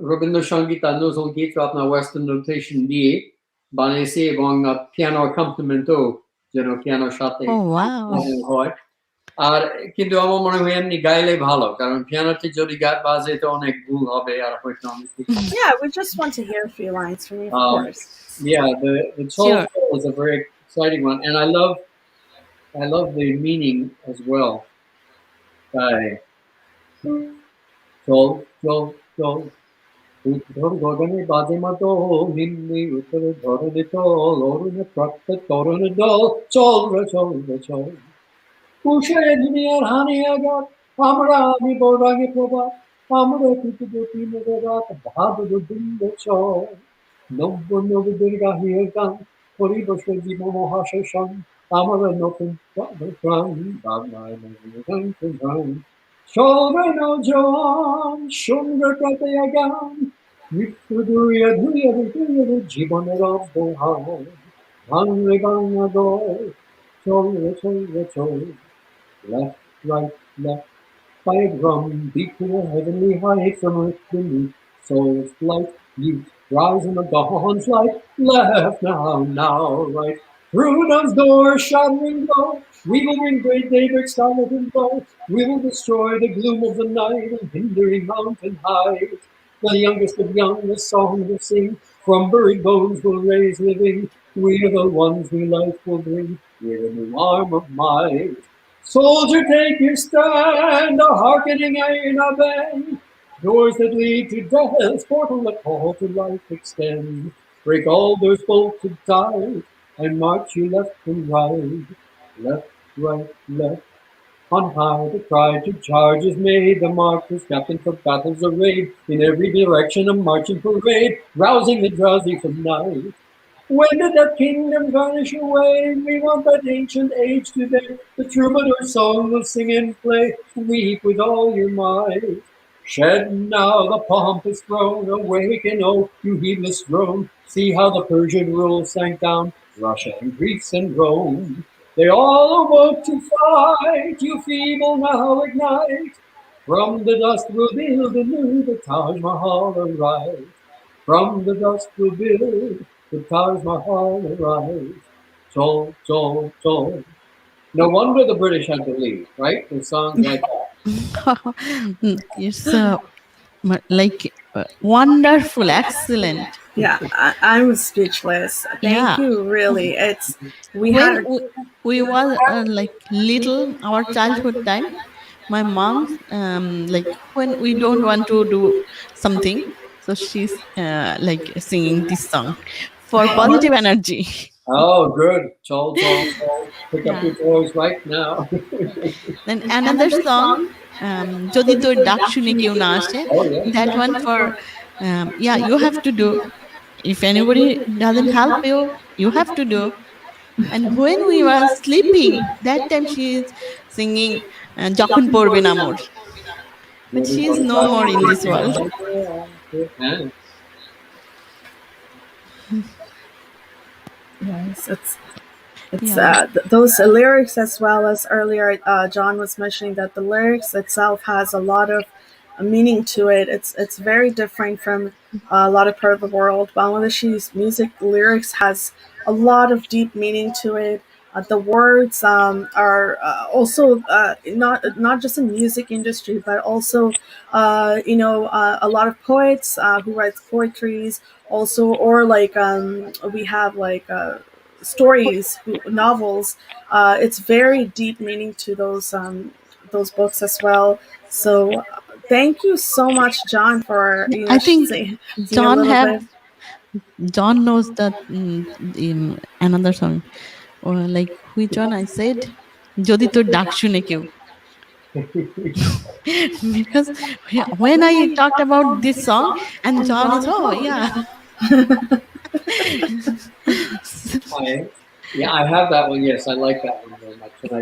রবীন্দ্রসঙ্গীত আর নজরুল গীত আপনার ওয়েস্টার্ন নোটেশন দিয়ে বানিয়েছি এবং পিয়ানো অ্যাকম্পানিমেন্টও যেন পিয়ানোর সাথে Oh wow. হয় আর কিন্তু আমার মনে হয় এমনি গাইলে ভালো কারণ পিয়ানোতে যদি গান বাজে তো অনেক ভুল হবে আর হয়তো অনেক কিছু Yeah, we just want to hear a few lines from you, of um, course. yeah the soul Sure. is a very exciting one and I love the meaning as well by soul soul soul উত্তর গগনে বাজে মাদল, নিম্নে উত্তরে ধরণি তল, অরুণে প্রাপ্ত তরুণ দল, চল রে চল রে চল। কুশে দুনিয়ার হানি আঘাত, আমরা আমি বৈরাগী প্রভাত, আমরা পৃথিবী মেরে রাত, ভাব গোবিন্দ চল। নব্য নবীদের গাহিয়ে গান, পরিবেশে জীব মহাশ্মশান, আমরা নতুন প্রাণ, বাংলায় নতুন গান গান। সবাই নজন, সুন্দর কাটাইয়া গান, মৃত্যু ধুইয়া ধুইয়া ধুইয়া জীবনের অবহান। ভাঙলে বাংলা দল, চল রে চল রে চল। Left, right, left, fire drum, beat to the heavenly heights from earth beneath. Souls flight, youth, rise in the dawn's light. Left now, now, right. Through those doors, shattering glow, we will bring great daybreak, starlight and glow. We will destroy the gloom of the night and hindering mountain heights. The youngest of young, the song will sing. From buried bones will raise living. We are the ones who life will bring. We're the new arm of might. Soldier, take your stand, a hearkening iron obey. Doors that lead to death, portal that call to life extend. Break all those bolted ties, and march you left and right. Left, right, left. On high the cry to charge is made, the marchers captain for battles arrayed, in every direction a marching parade, rousing the drowsy from night. When did that kingdom vanish away? We want that ancient age today. The troubadour song will sing and play. Weep with all your might. Shed now the pompous throne. Awaken, oh, you heedless throne. See how the Persian rule sank down. Russia and Greece and Rome. They all awoke to fight. You feeble now ignite. From the dust we'll build anew the Taj Mahal arise. From the dust we'll build the Taj Mahal arise. Chol, chol, chol. No wonder the British had to leave, right? With songs like that. It's like wonderful, excellent. Yeah, I'm speechless. Thank Yeah. you. Really, it's we When had. we was like little, our childhood time, my mom, like when we don't want to do something, so she's like singing this song for positive energy. Oh, good. Chol, chol, chol. Pick up Yeah. your toys right now. Then another song, যদি তোর ডাক শুনে কেউ না আসে, Oh, yes. that one for, yeah, you have to do. If anybody doesn't help you, you have to do. And when we were sleeping, that time she is singing যখন পড়বে না মোর, but she is no more in this world. Yes, it's Yeah. those lyrics, as well as earlier John was mentioning that the lyrics itself has a lot of meaning to it. It's very different from a lot of part of the world. Bangladeshi's music lyrics has a lot of deep meaning to it. The words are also not just in music industry, but also a lot of poets who write poetries also, or like we have like stories, novels. It's very deep meaning to those books as well. So thank you so much, John, for I think saying a John little have bit. John knows that another song, or like which one I said, যদি তোর ডাক শুনে কেউ. Because when I talked about this song, and John is, oh yeah. I, yeah, I have that one. Yes, I like that one very much. And I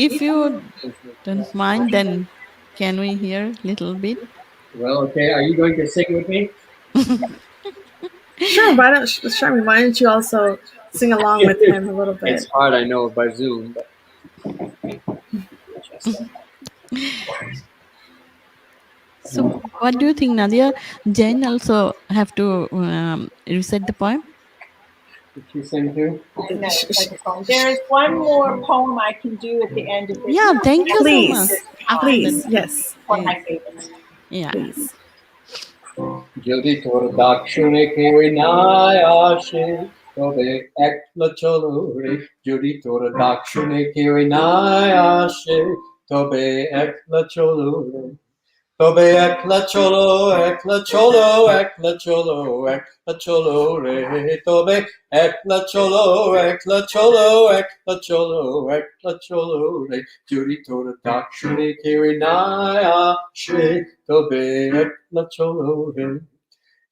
If you don't mind, then can we hear little bit? well, okay. Are you going to sing with me? Sure, why don't Sharmi, why don't you also sing along with him a little It's bit? hard, I know, by Zoom, but just So, what do you think, Nadia? Jen also have to recite the poem. did you sing too? I can recite the poem. There's one more poem I can do at the end of this. Yeah, thank you so much. Please, After that, please, yes, One of my favorites. yeah. please. যদি তোর ডাক শুনে কেউ না আসে তবে একলা চলো রে যদি তোর ডাক শুনে কেউ না আসে তবে একলা চলো রে Tobe ekla cholo, ekla cholo, ekla cholo re. Tobe ekla cholo, ekla cholo, ekla cholo, ekla cholo re. Juri tora dakshuni kiri naya she. Tobe ekla cholo re.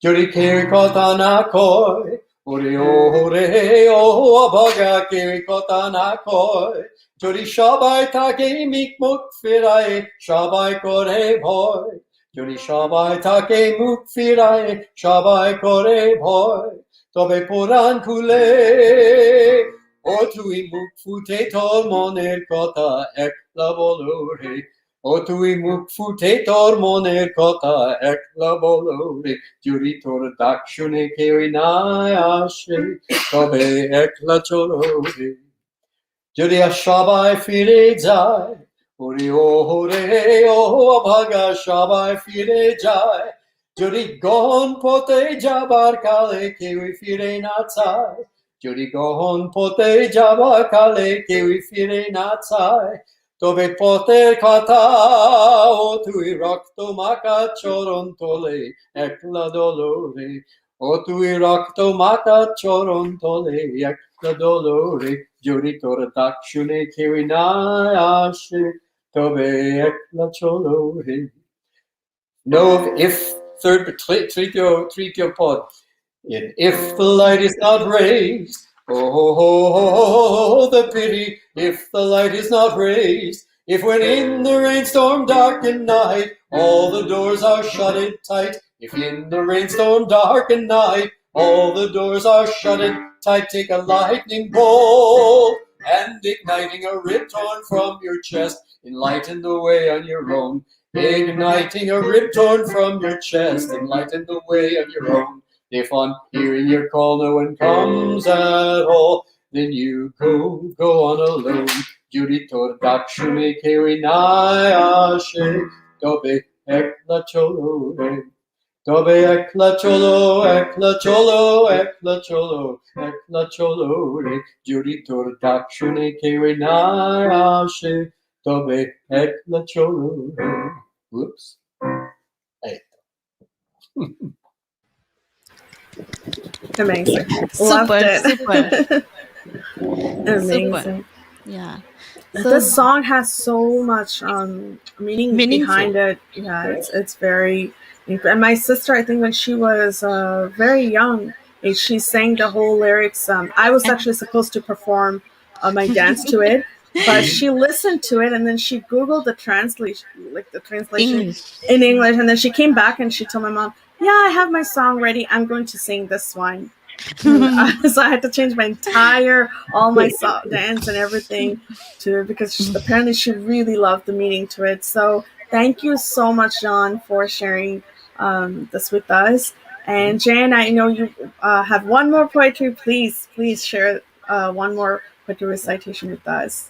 Juri kiri kota na koi. Ore o abaga kiri kota na koi. Jodi shabai take mikmuk firai, shabai kore boy. Jodi shabai take muk firai, shabai kore boy. Tobe puran kule, o tui muk fute tol moner kota ek labolore. O tui muk fute tol moner kota ek labolore. Jodi tor dakshune keri na ashe, tobe ek la cholore. Jodi ashabai fire jai, ori hore o bhaga shabai fire jai. Jodi gon pote jabar kale kewi fire natsai. Jodi gon pote jabar kale kewi fire natsai. Tobe pote kata o tui rakto maka choron tole ekla dolore. O tui rakto maka choron tole ekla dolore. Jodi tora dakshune kirina ashe, tobe ekla cholo. No, if third tritio pod. If the light is not raised, oh, the pity, if the light is not raised, if when in the rainstorm dark and night, all the doors are shutted tight, if in the rainstorm dark and night, all the doors are shutted tight, take a lightning bolt, and igniting a rib torn from your chest, enlighten the way on your own. Igniting a rib torn from your chest, enlighten the way on your own. If on hearing your call no one comes at all, then you go on alone. Judy tor dakshune keri ashe, tobe ekla cholo re. Tobe ekla cholo, ekla cholo, ekla cholo, ekla cholo re. Judy tor dakshune keri ashe, tobe ekla cholo re. Whoops. Hey. Amazing. Loved Super, super, it. super. Amazing. Yeah. So This song has so much meaning meaningful. behind it. Yeah, it's very. And my sister, I think when she was very young, and she sang the whole lyrics. I was And actually supposed to perform my dance to it, but she listened to it and then she googled the translation, like the translation English. in English, and then she came back and she told my mom, "Yeah, I have my song ready. I'm going to sing this one." And so I had to change my entire all my dance and everything to it because apparently she really loved the meaning to it. So thank you so much, John, for sharing this with us. And Jan, I know you have one more poetry. Please share one more poetry recitation with us.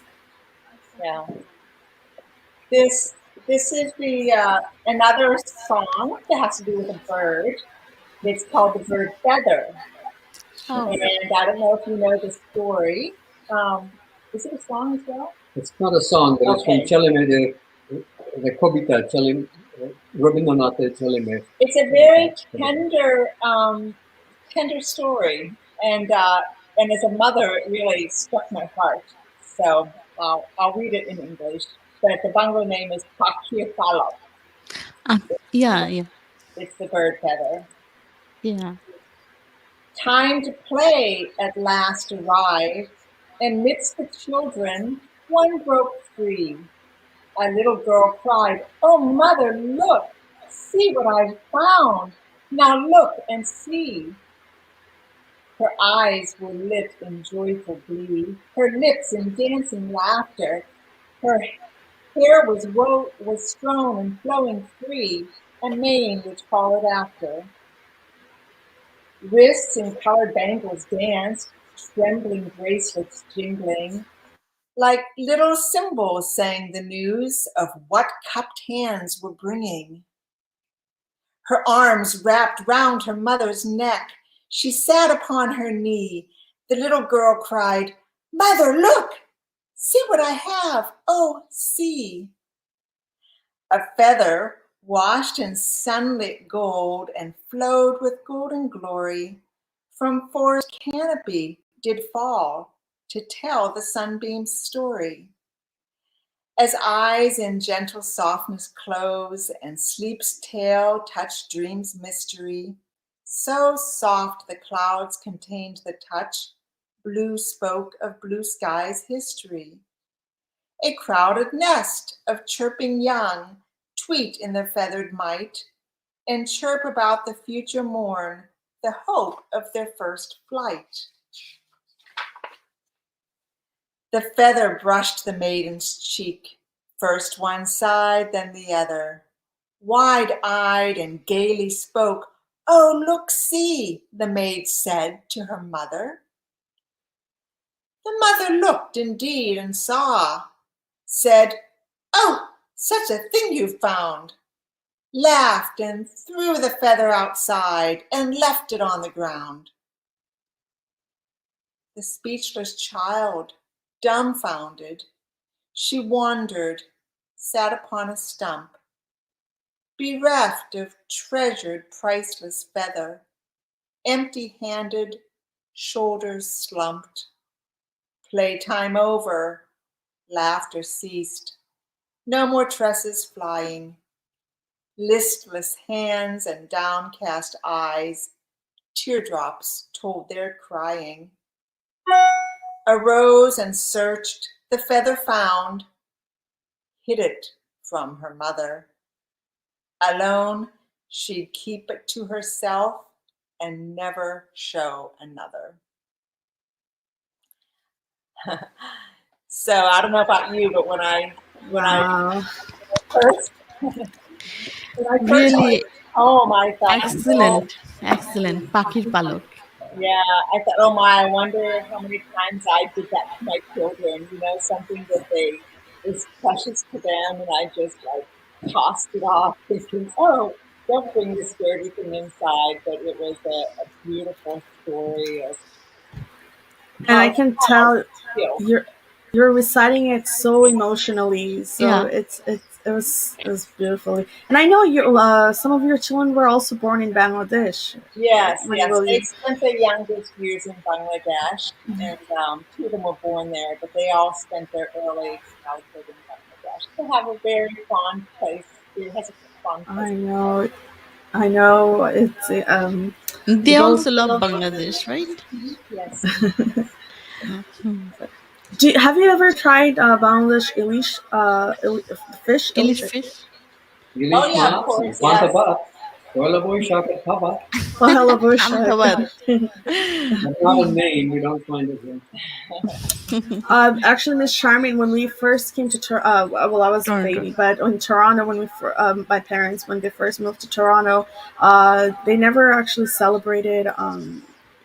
Yeah. This is the another song that has to do with a bird. It's called the bird feather, Oh, and I don't know if you know the story. Is it a song as well? It's not a song, but it's from Okay. Chelime, the Kobita, Rabindranath Chelime. It's a very tender story, and as a mother, it really struck my heart. So I'll read it in English, but the Bangla name is Pakir Falak. uh, yeah, yeah, It's the bird feather. yeah. Time to play at last arrived, and midst the children, one broke free. A little girl cried, "Oh, mother, look! See what I've found! Now look and see!" Her eyes were lit in joyful glee, her lips in dancing laughter. Her hair was strown and flowing free, a mane which followed after. Wrists in colored bangles danced, trembling bracelets jingling. Like little cymbals sang the news of what cupped hands were bringing. Her arms wrapped round her mother's neck. She sat upon her knee. The little girl cried, "Mother, look! See what I have! Oh, see!" A feather washed in sunlit gold and flowed with golden glory, from forest canopy did fall to tell the sunbeam's story. As eyes in gentle softness close and sleep's tale touch dream's mystery, so soft the clouds contained the touch, blue spoke of blue sky's history. A crowded nest of chirping young tweet in their feathered might and chirp about the future morn, the hope of their first flight. The feather brushed the maiden's cheek, first one side, then the other. Wide-eyed and gaily spoke, "Oh, look, see," the maid said to her mother. The mother looked indeed and saw, said, "Oh, such a thing you've found," laughed and threw the feather outside and left it on the ground. The speechless child, dumbfounded, she wandered, sat upon a stump, bereft of treasured priceless feather, empty-handed, shoulders slumped. Playtime over, laughter ceased, no more tresses flying, listless hands and downcast eyes, teardrops told their crying. Arose and searched, the feather found, hid it from her mother. Alone, she'd keep it to herself and never show another. So I don't know about you, but when I Wow. first when I first heard Really this poem, I thought, oh, excellent, excellent. Pakir Palok. yeah, I thought, oh my, I wonder how many times I did that to my children. Something that they is precious to them, and I just like tossed it off, thinking, oh, don't bring the scaredy thing inside. But it was a beautiful story of And I how can child tell feel. you're you're reciting it so emotionally. So Yeah, it was beautifully. And I know you some of your children were also born in Bangladesh. Yes, When yes. will They you? spent their youngest years in Bangladesh, and two of them were born there, but they all spent their early childhood in Bangladesh. They have a very fond place. It has a fond place. I know. I know. It's they both. also love Bangladesh, right? Yes. Hmm. Have you ever tried Bangladesh fish? English fish. Oh, Ilish yeah, of Mats and course, yes. Quantabat, Boy Shakat Papa. Ahmedabad. But not in Maine, we don't find it here. Actually, Miss Charming, when we first came to well, I was a Toronto. baby, but in Toronto, when my parents, when they first moved to Toronto, they never actually celebrated,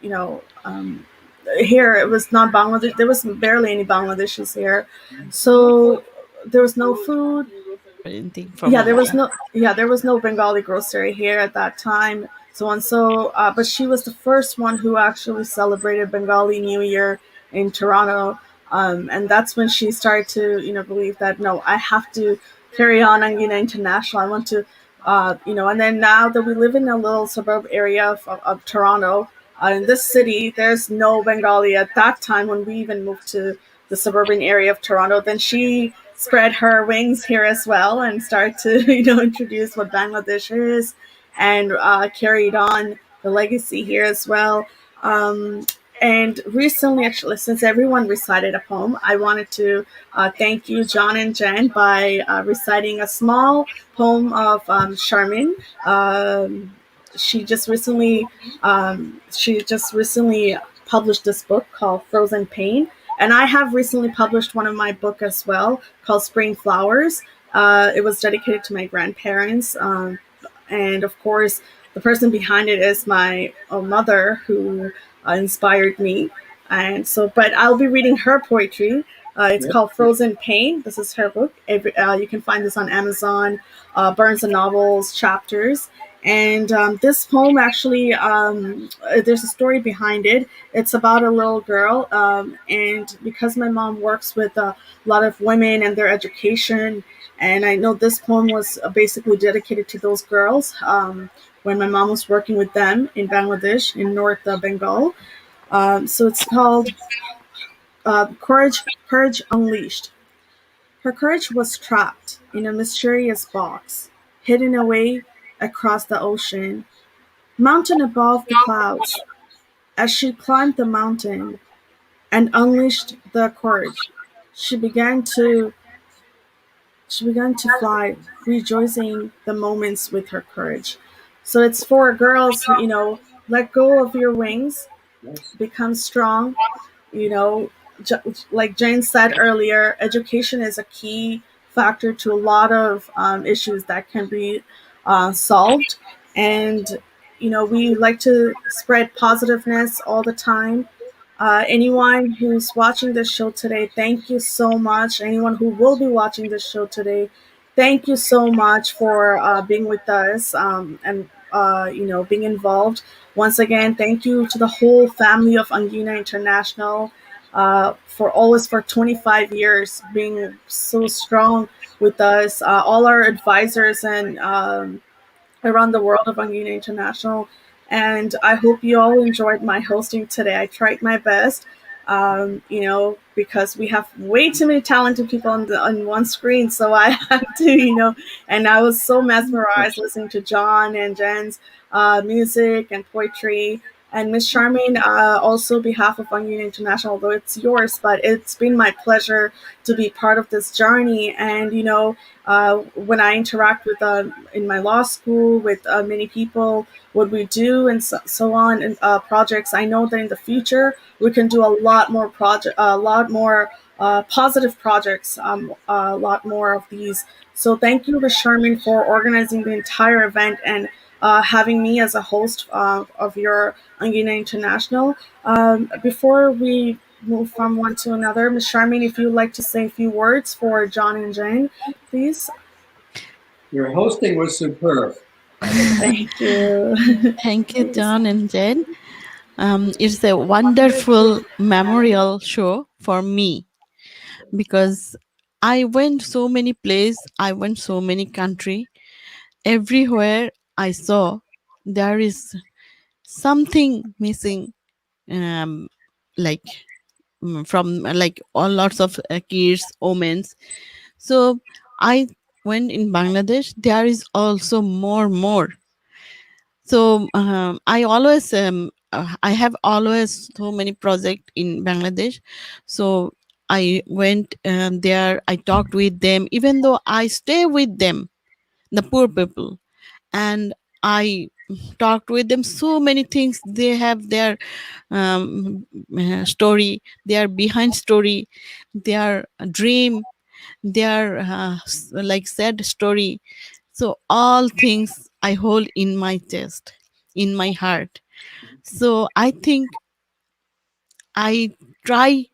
you know, here it was not Bangladesh. There was barely any Bangladeshis here, so there was no food. Anything from India. There was no Bengali grocery here at that time, so on. So but she was the first one who actually celebrated Bengali New Year in Toronto, and that's when she started to believe that no, I have to carry on Angina International. I want to and then now that we live in a little suburb area of Toronto, in this city there's no Bengali at that time when we even moved to the suburban area of Toronto. Then she spread her wings here as well and start to introduce what Bangladesh is, and carried on the legacy here as well. And recently, actually, since everyone recited a poem, I wanted to thank you, John and Jen, by reciting a small poem of Charmin. Um, she just recently published this book called Frozen Pain, and I have recently published one of my book as well called Spring Flowers. It was dedicated to my grandparents, and of course, the person behind it is my mother, who inspired me. And so, but I'll be reading her poetry. It's Yep. called Frozen Pain. This is her book. You can find this on Amazon, Burns and Novels chapters. And this poem actually, there's a story behind it. It's about a little girl, and because my mom works with a lot of women and their education, And I know this poem was basically dedicated to those girls when my mom was working with them in Bangladesh, in North Bengal. So it's called Courage Unleashed. Her courage was trapped in a mysterious box, hidden away across the ocean, mountain above the clouds. As she climbed the mountain and unleashed the courage, she began to she began to fly, rejoicing the moments with her courage. So it's for girls, let go of your wings, Yes. become strong, you know, like Jane said earlier, education is a key factor to a lot of issues that can be solved. And, we like to spread positiveness all the time. Anyone who's watching this show today, thank you so much. Anyone who will be watching this show today, thank you so much for being with us and being involved. Once again, thank you to the whole family of Angeena International for always for 25 years being so strong with us. All our advisors and around the world of Angeena International. And I hope you all enjoyed my hosting today. I tried my best, because we have way too many talented people on one screen. So I have to, and I was so mesmerized listening to John and Jen's music and poetry. And Miss Charmaine, also behalf of Angeena International, although it's yours, but it's been my pleasure to be part of this journey. And, when I interact with in my law school with many people, what we do and so on, and projects. I know that in the future we can do a lot more positive projects, a lot more of these. So thank you to Sherman for organizing the entire event and having me as a host of your Angeena International. Before we move from one to another, Ms. Charmaine, if you'd like to say a few words for John and Jane, please. Your hosting was superb. Thank you. Thank you, John and Jen. It's a wonderful memorial show for me because I went so many places, I went so many country. Everywhere I saw there is something missing, um, like from like all lots of kids, omens. So I went in Bangladesh. There is also more. So I have always so many project in Bangladesh. So I went there. I talked with them, even though I stay with them, the poor people, and I talked with them so many things. They have their story, their behind story, their dream, their like sad story. So all things I hold in my chest, in my heart. So I think I try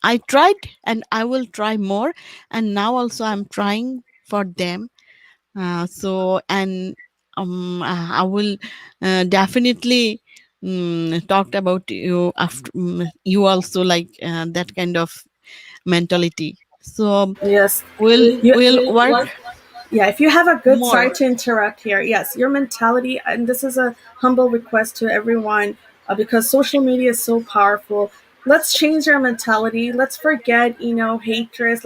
I tried and I will try more, and now also I'm trying for them. So and I will definitely talked about you after you also like that kind of mentality. So Yes. we'll work Yeah, if you have a good, more. sorry to interrupt here. Yes, your mentality, and this is a humble request to everyone because social media is so powerful. Let's change our mentality. Let's forget, hatred.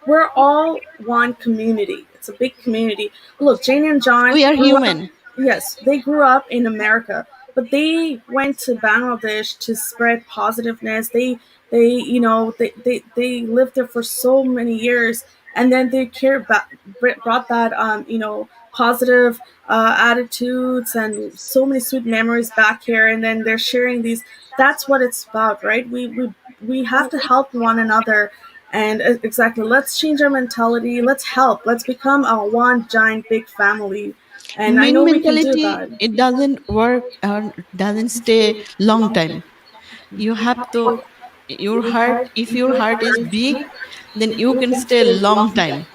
We're all one community. It's a big community. Look, Jane and John We are grew up, human. yes, they grew up in America, but they went to Bangladesh to spread positiveness. They lived there for so many years, and then they brought that positive attitudes and so many sweet memories back here, and then they're sharing these. That's what it's about, right? We have to help one another. And exactly, let's change our mentality. Let's help. Let's become a one giant big family. And I Main know we can do mentality, that. it doesn't work or doesn't stay long time. You have to your heart, if your heart is big, then you can stay long time.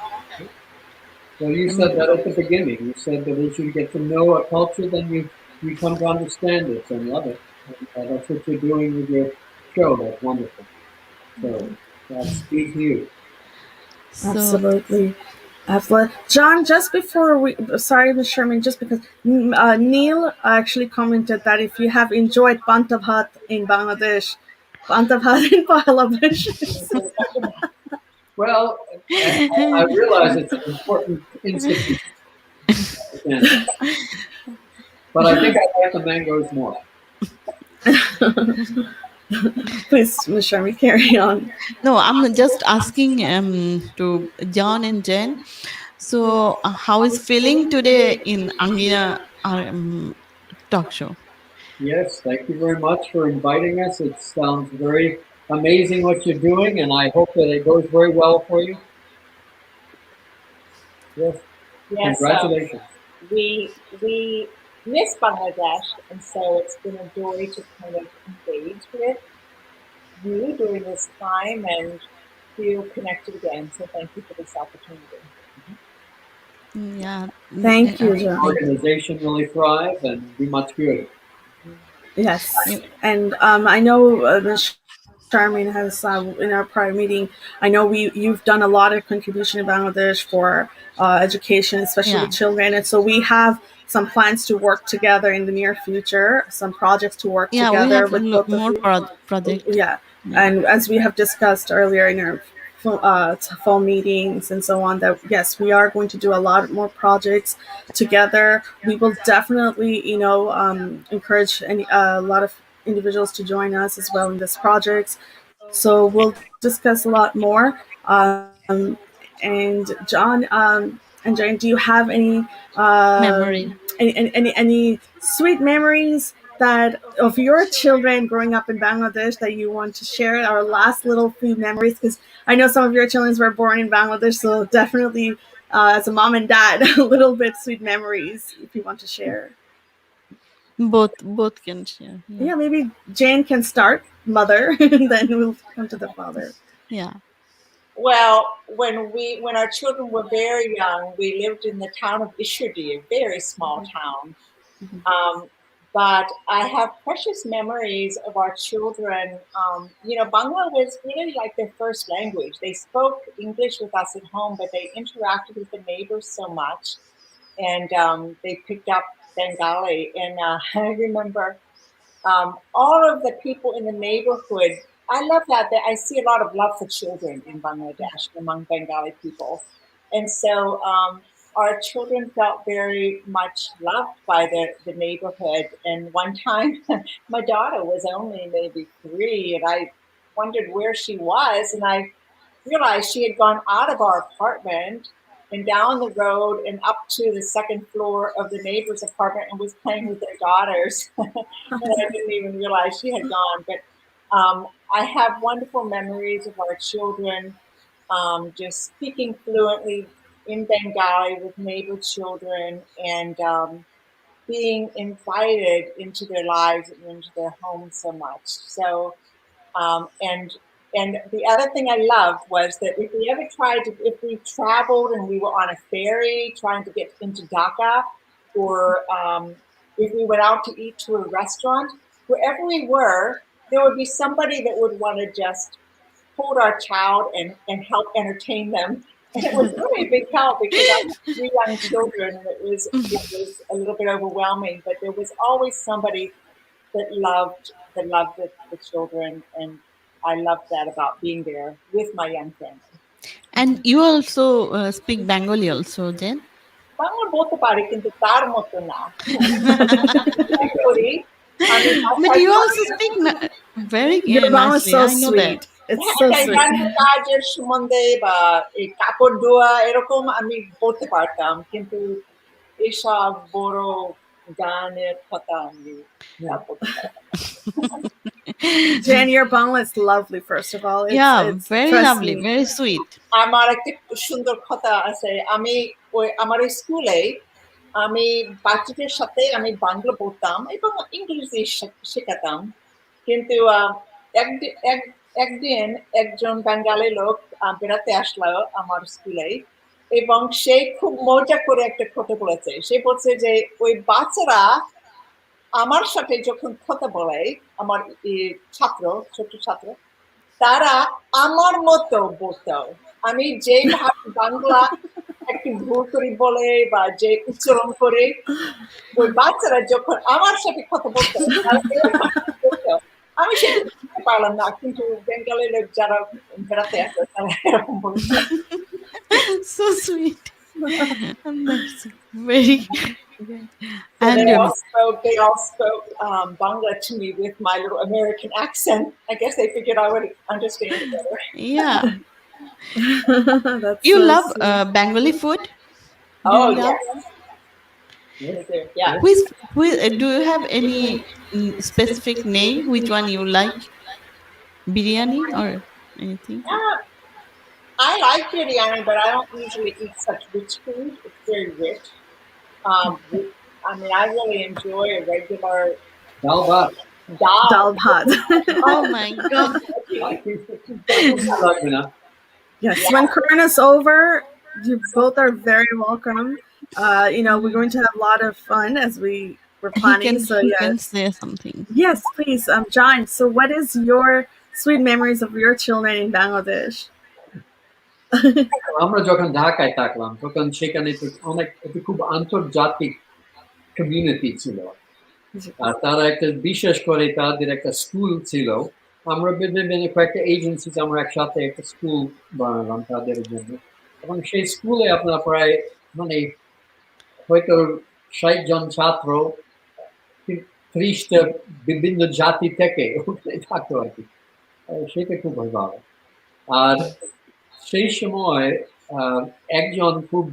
Well, you said that at the beginning. You said that as you get to know a culture, then you come to understand it and love it. And that's what you're doing with your show. That's wonderful. So, speed to you. So Absolutely. Absolutely. John, just before we, sorry, Ms. Sherman, just because Neil actually commented that if you have enjoyed Bantavhat in Bangladesh, Bantavhat in Bangladesh. Well, I realize it's an important institution, and, but I think I like the mangoes more. Please, Ms. Sherman, carry on. No, I'm just asking to John and Jen. So, how is feeling today in Angina talk show? Yes, thank you very much for inviting us. It sounds very amazing what you're doing, and I hope that it goes very well for you. Yes, Yes, congratulations. we miss Bangladesh, and so it's been a joy to kind of engage with you during this time and feel connected again. So thank you for this opportunity. Yeah, Thank you, John. thank Organization really thrive and do much good. Yes, you. and I know Ms. Charmin has in our prior meeting. I know you've done a lot of contribution in Bangladesh for education, especially with Yeah, children, and so we have some plans to work together in the near future. Some projects to work yeah, we together have with both of more you. project. Yeah, Yeah, and as we have discussed earlier in our phone meetings and so on, that yes, we are going to do a lot more projects together. We will definitely, encourage a lot of individuals to join us as well in this project. So we'll discuss a lot more. And John, and Jane, do you have memory. any sweet memories that of your children growing up in Bangladesh that you want to share? Our last little few memories, because I know some of your children were born in Bangladesh, so definitely as a mom and dad, a little bit sweet memories if you want to share. Both can share. Yeah, Yeah, maybe Jane can start, mother, and then we'll come to the father. yeah, Well, when our children were very young, we lived in the town of Ishudi, a very small town. Um, but I have precious memories of our children. Bangla was really like their first language. They spoke English with us at home, but they interacted with the neighbors so much, and they picked up Bengali. And I remember all of the people in the neighborhood. I love that I see a lot of love for children in Bangladesh among Bengali people, and so our children felt very much loved by the neighborhood. And one time, my daughter was only maybe 3, and I wondered where she was, and I realized she had gone out of our apartment and down the road and up to the second floor of the neighbor's apartment and was playing with their daughters. And I didn't even realize she had gone. But I have wonderful memories of our children just speaking fluently in Bengali with neighbor children and being invited into their lives and into their homes so much. So and the other thing I loved was that if we traveled and we were on a ferry trying to get into Dhaka, or if we went out to eat to a restaurant, wherever we were, there would be somebody that would want to just hold our child and help entertain them. And it was really a big help because I have 3 young children, and it was a little bit overwhelming. But there was always somebody that loved the children, and I loved that about being there with my young family. and you also speak Bengali also, Jen. Bangla বলতে পারি কিন্তু তার মতো না। Try করি। আমি But বাসায় you also থাকি। speak very Your mom is nicely. so I know that. sweet. It's হ্যাঁ, so sweet. ডাইনিং কাজের সম্বন্ধে বা এই কাপড় ধোয়া এরকম আমি বলতে পারতাম। কিন্তু এসব বড় গানের কথা আমি বলতে পারতাম না। Jen, your Bangla is lovely. First of all, Yeah, it's very trust lovely, me. very sweet. আমার একটা সুন্দর কথা আছে। আমি আমার স্কুলে আমি বাচ্চাদের সাথে আমি বাংলা বলতাম এবং ইংরেজি শেখাতাম। কিন্তু একদিন একজন বাঙালি লোক বেড়াতে আসলো আমার স্কুলে, এবং সে খুব মজা করে একটা কথা বলেছে। সে বলছে যে ওই বাচ্চারা আমার সাথে যখন কথা বলে, আমার ছোট ছাত্র, তারা আমার মতো বলতো। আমি যেভাবে বাংলা একটু ভুল করে বলে বা যে উচ্চারণ করে ওই বাচ্চারা যখন আমার সাথে কথা বলতো তারা এরকম করতো, আমি সেটা বুঝতে পারলাম না, কিন্তু বেঙ্গলের লোক যারা বেড়াতে আসে তারা এরকম বলতো। So sweet. And that's very good. So And they all spoke Bangla to me with my little American accent. I guess they figured I would understand it better. yeah, That's you so love sweet. Bengali food? Do Oh you love? yes, Yes, they do. Yeah. yes. Which do you have any specific name? Which one you like? Biryani or anything? I like biryani, but I don't usually eat such rich food. It's very rich. I mean, I really enjoy a regular Dal bhat. dal. Dal bhat. Oh Oh, my god. Like na. Yes, yeah. when Corona's over, you both are very welcome. We're going to have a lot of fun as we were He planning. can So he can yes, say something. yes, please, John. So, what is your sweet memories of your children in Bangladesh? আমরা যখন ঢাকায় থাকলাম তখন সেখানে তো অনেক একটু খুব আন্তর্জাতিক কমিউনিটি ছিল। আর তারা একটা বিশেষ করে তাদের একটা স্কুল ছিল। আমরা বিভিন্ন কয়েকটা এজেন্সিতে আমরা একসাথে একটা স্কুল বানালাম তাদের জন্য। এবং সেই স্কুলে আপনার প্রায় মানে হয়তো ৬০ জন ছাত্র ৩০ টা বিভিন্ন জাতি থেকে ওখানে থাকতো আরকি। সেটা খুব ভালো। আর সেই সময় আ একজন খুব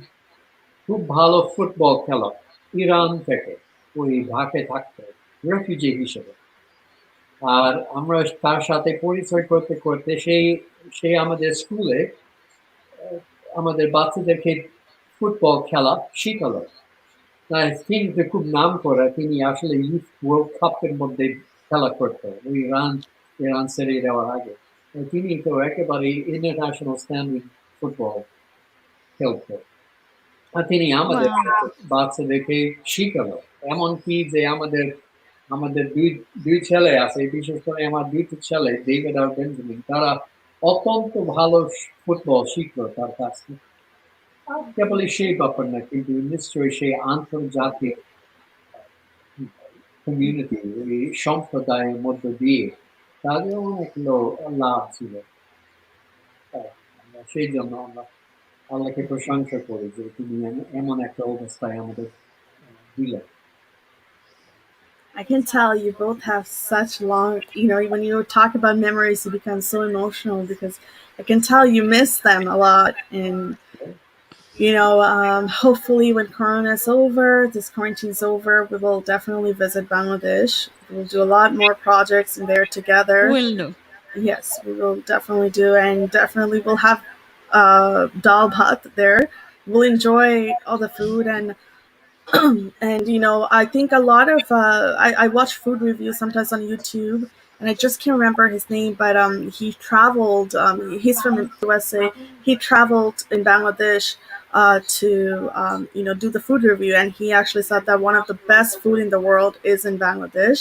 খুব ভালো ফুটবল খেলোয়াড় ইরান থেকে ওই ঢাকায় থাকতো রেফিউজি হিসেবে। আর আমরা তার সাথে পরিচয় করতে করতে সে আমাদের স্কুলে আমাদের বাচ্চাদেরকে ফুটবল খেলা শিখালো। তিনি তো খুব নাম করা, তিনি আসলে ইউথ ওয়ার্ল্ড কাপের মধ্যে খেলা করতো ওই ইরান ছেড়ে দেওয়ার আগে। তিনি তো একেবারে ইন্টারন্যাশনাল স্ট্যান্ডার্ড ফুটবল খেলতো। আর তিনি আমাদের Wow. বাচ্চাদেরকে শিখালো। এমনকি যে আমাদের আমাদের দুই ছেলে আছে, বিশেষ করে আমার ২ টি ছেলে ডেভিড আর বেঞ্জামিন, তারা অত্যন্ত ভালো ফুটবল শিখলো তার কাছ থেকে। কেবলই সেই ব্যাপার না, কিন্তু নিশ্চয়ই সেই আন্তর্জাতিক কমিউনিটি ওই সম্প্রদায়ের মধ্য দিয়ে তাদের অনেক লাভ ছিল। সেই জন্য আমরা আল্লাহকে প্রশংসা করি যে তিনি এমন একটা অবস্থায় আমাদের দিলেন। I can tell you both have such long, when you talk about memories, you become so emotional because I can tell you miss them a lot. And, hopefully when Corona is over, this quarantine is over, we will definitely visit Bangladesh. We'll do a lot more projects in there together. Will do. Yes, we will definitely do. And definitely we'll have dal bhat there. We'll enjoy all the food and I think a lot of I watch food reviews sometimes on YouTube, and I just can't remember his name, but he traveled. He's from USA. He traveled in Bangladesh to do the food review, and he actually said that one of the best food in the world is in Bangladesh.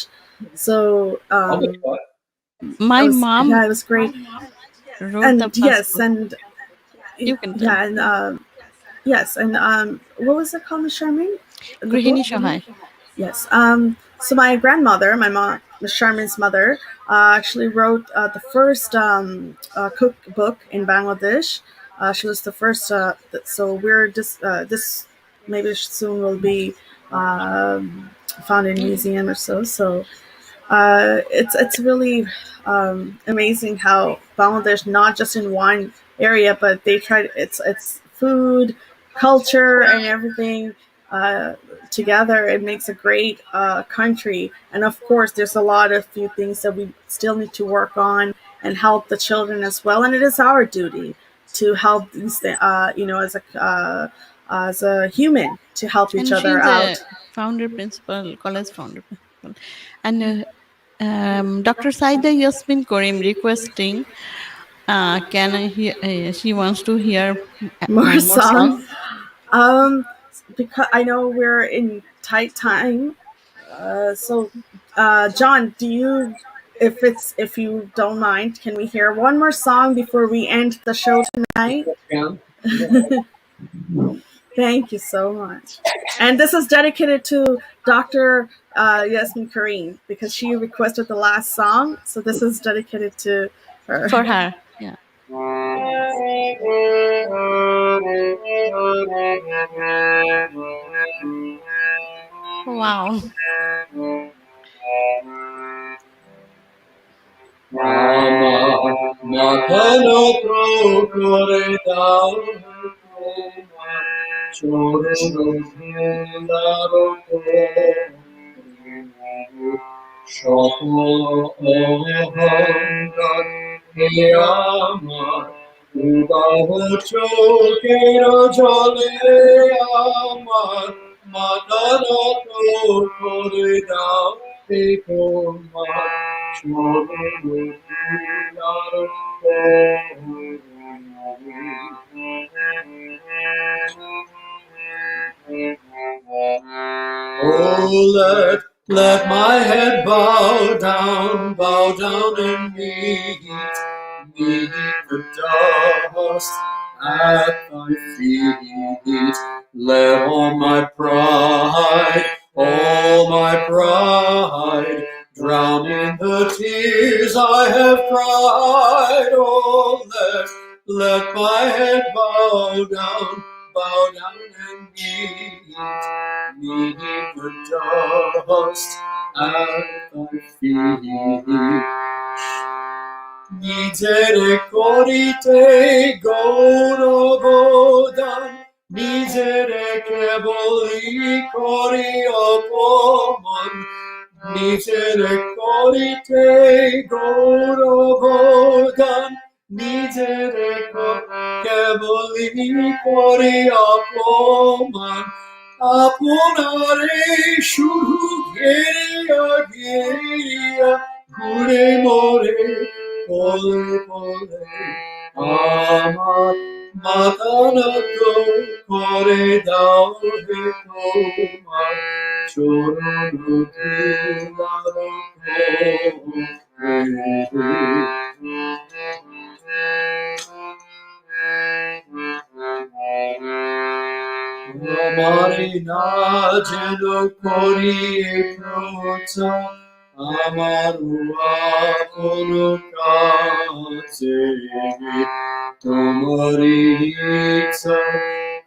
So My mom it was great. wrote the And first yes, book. and You can tell. yeah, and yes, and what was it called, Miss Charmaine? The Grihini book? Shohai. Yes. So my grandmother, my mom, Miss Sharmin's mother, actually wrote the first cookbook in Bangladesh. She was the first. So we're just this maybe soon will be found in a museum or so. So it's really amazing how Bangladesh, not just in one area, but they tried it's food, culture, and everything uh, together. It makes a great country, and of course, there's a lot of few things that we still need to work on and help the children as well. And it is our duty to help these, as a human to help each And other she's a out. founder principal, college founder principal. And Dr. Saida Yasmin Karim requesting, can I hear? She wants to hear More one more song. songs. Um, because I know we're in tight time. John, if you don't mind, can we hear one more song before we end the show tonight? Yeah. Thank you so much. And this is dedicated to Dr. Yasmin Kareem because she requested the last song. So this is dedicated to her. For her. Yeah. Wow. Mama, matano to kore dao chore daro to shokolo ohangat hiyama udaho chokero jole amar matano to kore dao Oh, let my head bow down and meet the dust at thy feet. Let all my pride, drown in the tears I have cried. Oh, let my head bow down and meet the dust at thy feet. Misericorite gorogodan, misericeboli coriopomon, misericordite gorogodan, misericeboli coriopomon, apunare shugeria geria, gure more, pole pole, amar matanato kore dao he tomar choronu dilaro Amarina jeno kori prota amarua kono kaze tomaritsa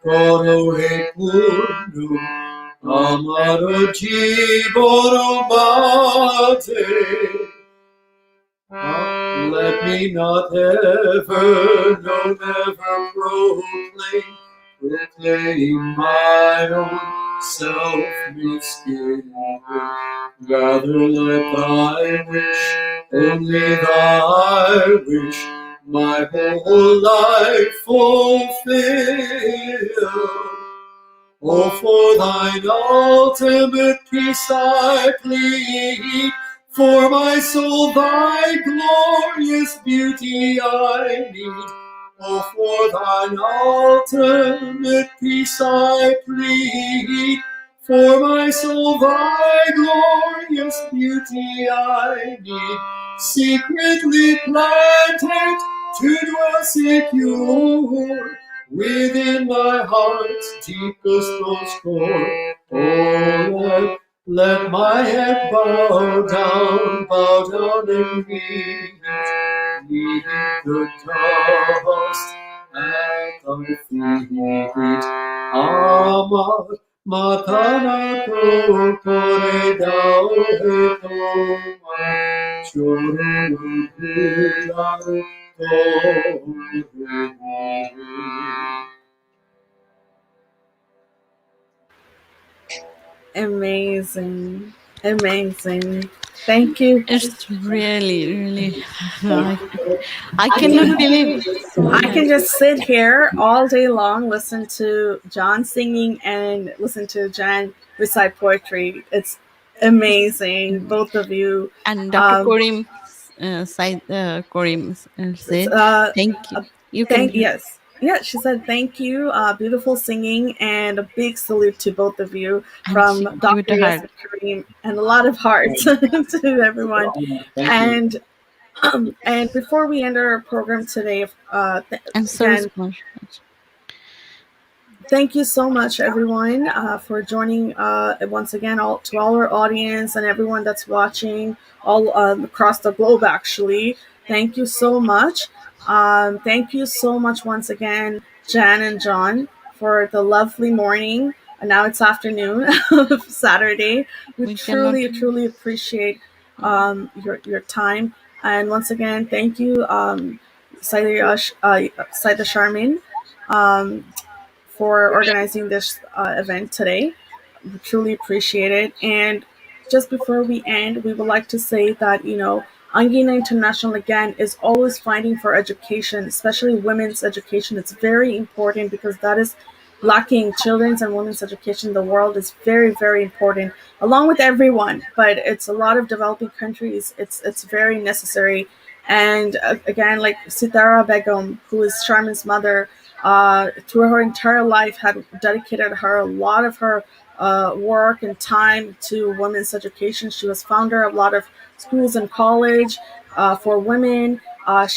kono he punu amaro jiboro bate. Let me not ever, no, never proclaim my own self-misgiving. Rather let thy wish, only thy wish, my whole life fulfill. Oh, for thine ultimate peace I plead, for my soul thy glorious beauty I need. Oh, for thine ultimate peace I plead, for my soul thy glorious beauty I need. Secretly planted to dwell secure within my heart's deepest most core. Oh, let my head bow down and meet the dust at thy feet. Amar matana to kore dao he tomar chorunu dilaro Amazing. Amazing. Thank you. It's really, really. I cannot believe. I Yeah. can just sit here all day long, listen to John singing and listen to Jan recite poetry. It's amazing, both of you. And Dr. Um, Korim, Korim it's, said, "Thank you." You can thank hear. yes, yeah. She said thank you. Beautiful singing and a big salute to both of you And she from give it Dr. to her. Yasmin Kareem and a lot of hearts to everyone. Thank you. And and before we end our program today, And sorry again, so much. thank you so much, everyone, for joining once again. All to all our audience and everyone that's watching all across the globe. Actually, thank you so much. Thank you so much once again, Jan and John, for the lovely morning. And now it's afternoon of Saturday. We We cannot. truly appreciate your time. And once again, thank you, Saida Sharmin, um, for organizing this event today. We truly appreciate it. And just before we end, we would like to say that, Angeena International again is always fighting for education, especially women's education. It's very important because that is lacking. Children's and women's education in the world is very, very important, along with everyone. But it's a lot of developing countries. It's very necessary. And again, like Sitara Begum, who is Sharmin's mother, through her entire life had dedicated her a lot of her work and time to women's education. She was founder of a lot of schools and college for women.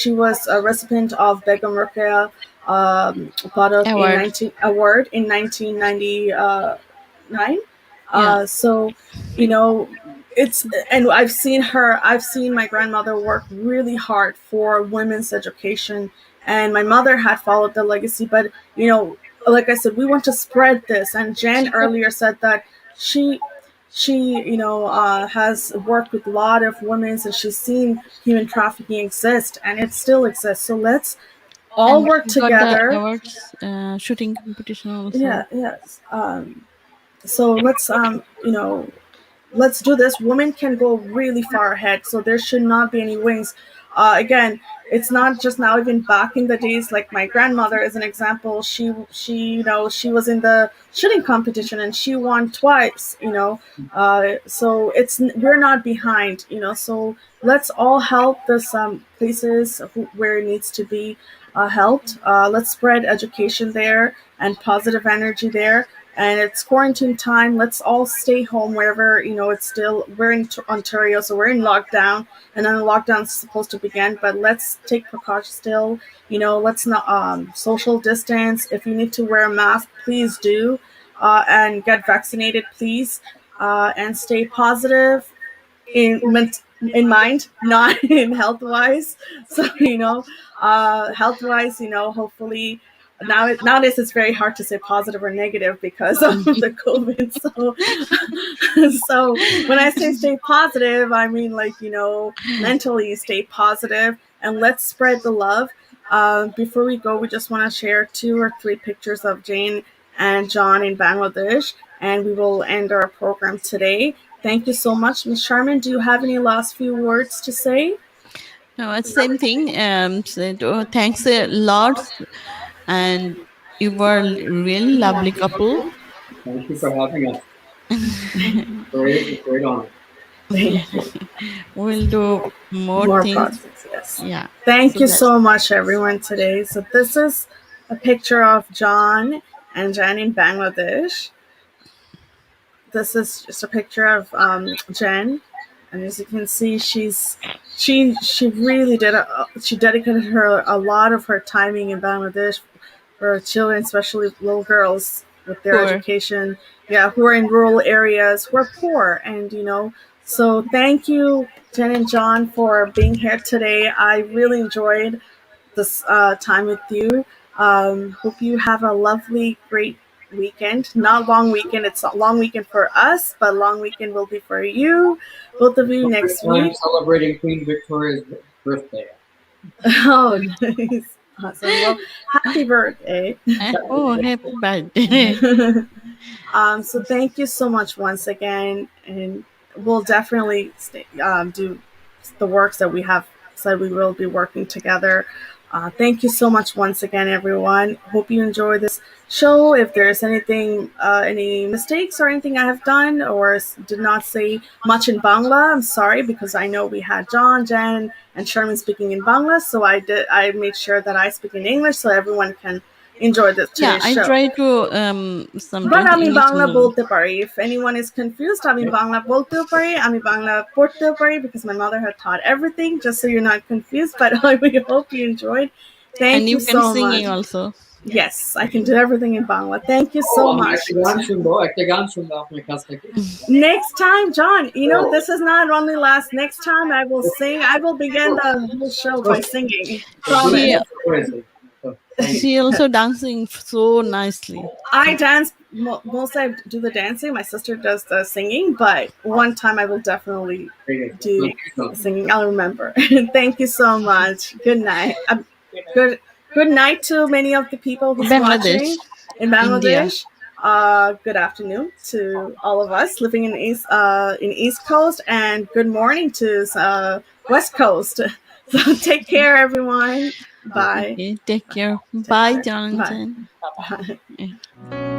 She was a recipient of Begum Ruqayya Parak in Award. 19 award in 1999. Yeah. So, you know, it's and I've seen my grandmother work really hard for women's education, and my mother had followed the legacy. But like I said, we want to spread this. And Jen She took. earlier said that she has worked with a lot of women, and she's seen human trafficking exist, and it still exists. So let's all And work she got the together. awards shooting competition also. Yeah, yes. So let's do this. Women can go really far ahead, so there should not be any wings. Again, it's not just now. Even back in the days, like my grandmother is an example. She was in the shooting competition and she won twice. So we're not behind. So let's all help this places where it needs to be helped. Let's spread education there and positive energy there. And it's quarantine time. Let's all stay home wherever it's still. We're in Ontario, so we're in lockdown, and then the lockdown's supposed to begin. But let's take precautions still. Let's not social distance. If you need to wear a mask, please do, and get vaccinated, please, and stay positive in mind, not in health wise. So health wise, hopefully nowadays it's very hard to say positive or negative because of the COVID. So when I say stay positive, I mean like mentally stay positive and let's spread the love. Before we go, we just want to share 2 or 3 pictures of Jane and John in Bangladesh, and we will end our program today. Thank you so much, Ms. Sharman. Do you have any last few words to say? No, it's same thing. Thanks a lot, and you were really lovely couple. Thank you for having us. Great, great honor. Thank you. We'll do more More things. projects, yes. Yeah. Thank So you that's so much, everyone, today. So this is a picture of John and Jen in Bangladesh. This is just a picture of Jen, and as you can see, she really she dedicated her a lot of her timing in Bangladesh for children, especially little girls with their poor. education. Yeah, who are in rural areas, who are poor, and So thank you, Jen and John, for being here today. I really enjoyed this time with you. Hope you have a lovely, great weekend. Not long weekend. It's a long weekend for us, but long weekend will be for you, both of you A great next time week. celebrating Queen Victoria's birthday. Oh, nice. Awesome. Well, happy birthday. Oh, happy birthday. So thank you so much once again, and we'll definitely do the works that we have said we will be working together. Thank you so much once again, everyone. Hope you enjoy this show. If there's anything, any mistakes or anything I have done or did not say much in Bangla, I'm sorry because I know we had John, Jen, and Sherman speaking in Bangla, so I made sure that I speak in English so everyone can enjoy Yeah, today's I show. try to but sometimes আমি English Bangla only. বলতে পারি if anyone is confused আমি বাংলা বলতেও পারি আমি বাংলা পড়তেও পারি because my mother had taught everything just so you're not confused but I really hope you enjoyed. Thank And you you so can much. singing also. Yes, I can do everything in Bangla. Thank you so Oh, much. একটা গান শুনবো আপনার কাছ থেকে। Next time, John, Oh, this is not only last. Next time I will sing. I will begin the whole show by singing. দুই Promise. She বছর হয়েছে। Thank you. she also dancing so nicely. I dance. Most I do the dancing. My sister does the singing. But one time I will definitely ঠিক আছে, do আপনার Krishna. the singing. I'll remember. Thank you so much. Good night. You know, Good good night to many of the people who's Bangladesh, watching in India. Bangladesh. Good afternoon to all of us living in East Coast, and good morning to West Coast. So take care, everyone. Bye. Okay, take care. Take Bye, care. Bye. Jonathan. bye-bye. Bye. Eh.